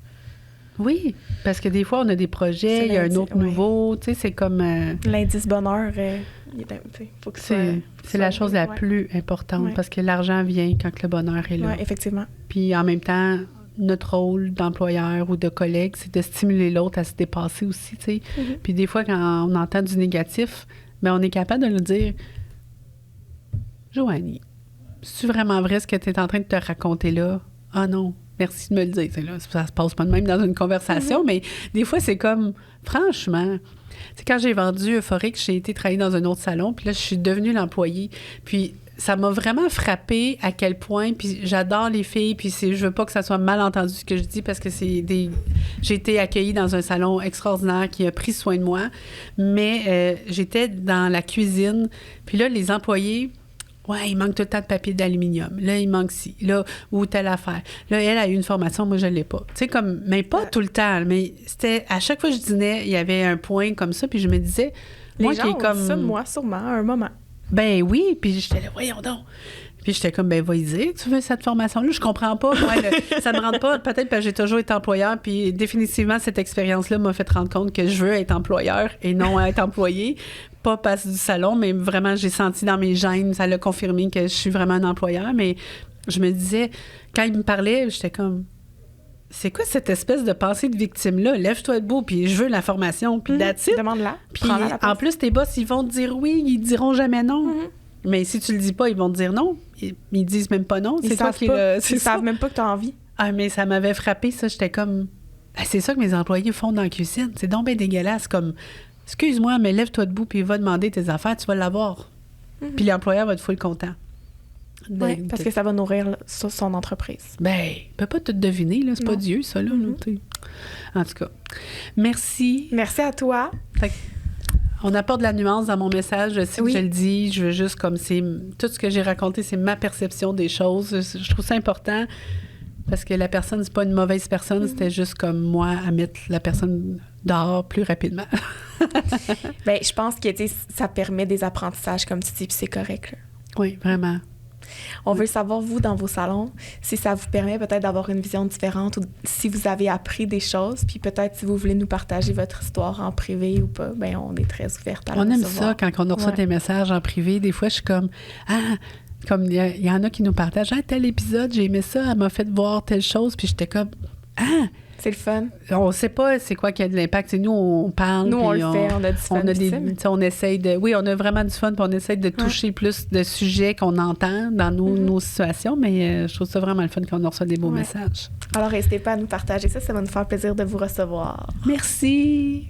Oui, parce que des fois, on a des projets, il y a un autre nouveau, tu sais, c'est comme... L'indice bonheur, faut que c'est la chose la plus importante, parce que l'argent vient quand le bonheur est là. Oui, effectivement. Puis en même temps, notre rôle d'employeur ou de collègue, c'est de stimuler l'autre à se dépasser aussi, tu sais. Mm-hmm. Puis des fois, quand on entend du négatif, bien, on est capable de le dire. Joanie, c'est vraiment vrai ce que tu es en train de te raconter là? Ah non, merci de me le dire. Là, ça se passe pas de même dans une conversation, mais des fois, c'est comme, franchement, c'est quand j'ai vendu Euphorique, j'ai été travailler dans un autre salon, puis là, je suis devenue l'employée. Puis ça m'a vraiment frappée à quel point, puis j'adore les filles, puis je veux pas que ça soit mal entendu ce que je dis, parce que j'ai été accueillie dans un salon extraordinaire qui a pris soin de moi, mais j'étais dans la cuisine, puis là, les employés... Ouais, il manque tout le temps de papier d'aluminium. Là, il manque ci. Là, ou telle affaire. Là, elle a eu une formation, moi, je ne l'ai pas. Tu sais, comme, mais pas tout le temps. Mais c'était, à chaque fois que je dînais, il y avait un point comme ça, puis je me disais, moi, qui est comme. Ça, moi, sûrement, à un moment. Ben oui, puis j'étais là, voyons donc. Puis j'étais comme, ben, va-y dire que tu veux cette formation-là. Je comprends pas. Ça me rentre pas. Peut-être parce que j'ai toujours été employeur, puis définitivement, cette expérience-là m'a fait rendre compte que je veux être employeur et non être employé. Pas passer du salon, mais vraiment, j'ai senti dans mes gènes, ça l'a confirmé que je suis vraiment un employeur. Mais je me disais, quand il me parlait, j'étais comme, c'est quoi cette espèce de pensée de victime-là? Lève-toi debout, puis je veux la formation, puis that's it. Demande-la. Puis en plus, tes boss, ils vont te dire oui, ils diront jamais non. Mais si tu le dis pas, ils vont te dire non. Ils disent même pas non. C'est toi qui Ils savent même pas que tu as envie. Ah, mais ça m'avait frappé, ça. J'étais comme, c'est ça que mes employés font dans la cuisine. C'est donc bien dégueulasse, comme... Excuse-moi, mais lève-toi debout puis va demander tes affaires, tu vas l'avoir. Puis l'employeur va être full content. Oui, parce que ça va nourrir son entreprise. Ben, il peut pas tout deviner, là. C'est pas Dieu, ça, là. En tout cas, merci. Merci à toi. On apporte de la nuance dans mon message. Je sais que je le dis. Je veux juste, comme c'est... Tout ce que j'ai raconté, c'est ma perception des choses. Je trouve ça important parce que la personne, c'est pas une mauvaise personne. C'était juste comme moi à mettre la personne dehors plus rapidement. Bien, je pense que ça permet des apprentissages, comme tu dis, puis c'est correct. Là. Oui, vraiment. On veut savoir, vous, dans vos salons, si ça vous permet peut-être d'avoir une vision différente ou si vous avez appris des choses, puis peut-être si vous voulez nous partager votre histoire en privé ou pas, bien, on est très ouverte à la recevoir. On aime ça quand on reçoit des messages en privé. Des fois, je suis comme... comme il y en a qui nous partagent. Tel épisode, j'ai aimé ça, elle m'a fait voir telle chose, puis j'étais comme... C'est le fun. On sait pas c'est quoi qui a de l'impact. C'est nous, on parle. Nous, on le fait, on a du fun. On essaye de... Oui, on a vraiment du fun, puis on essaye de toucher plus de sujets qu'on entend dans nos situations, mais je trouve ça vraiment le fun quand on reçoit des beaux messages. Alors, n'hésitez pas à nous partager ça va nous faire plaisir de vous recevoir. Merci!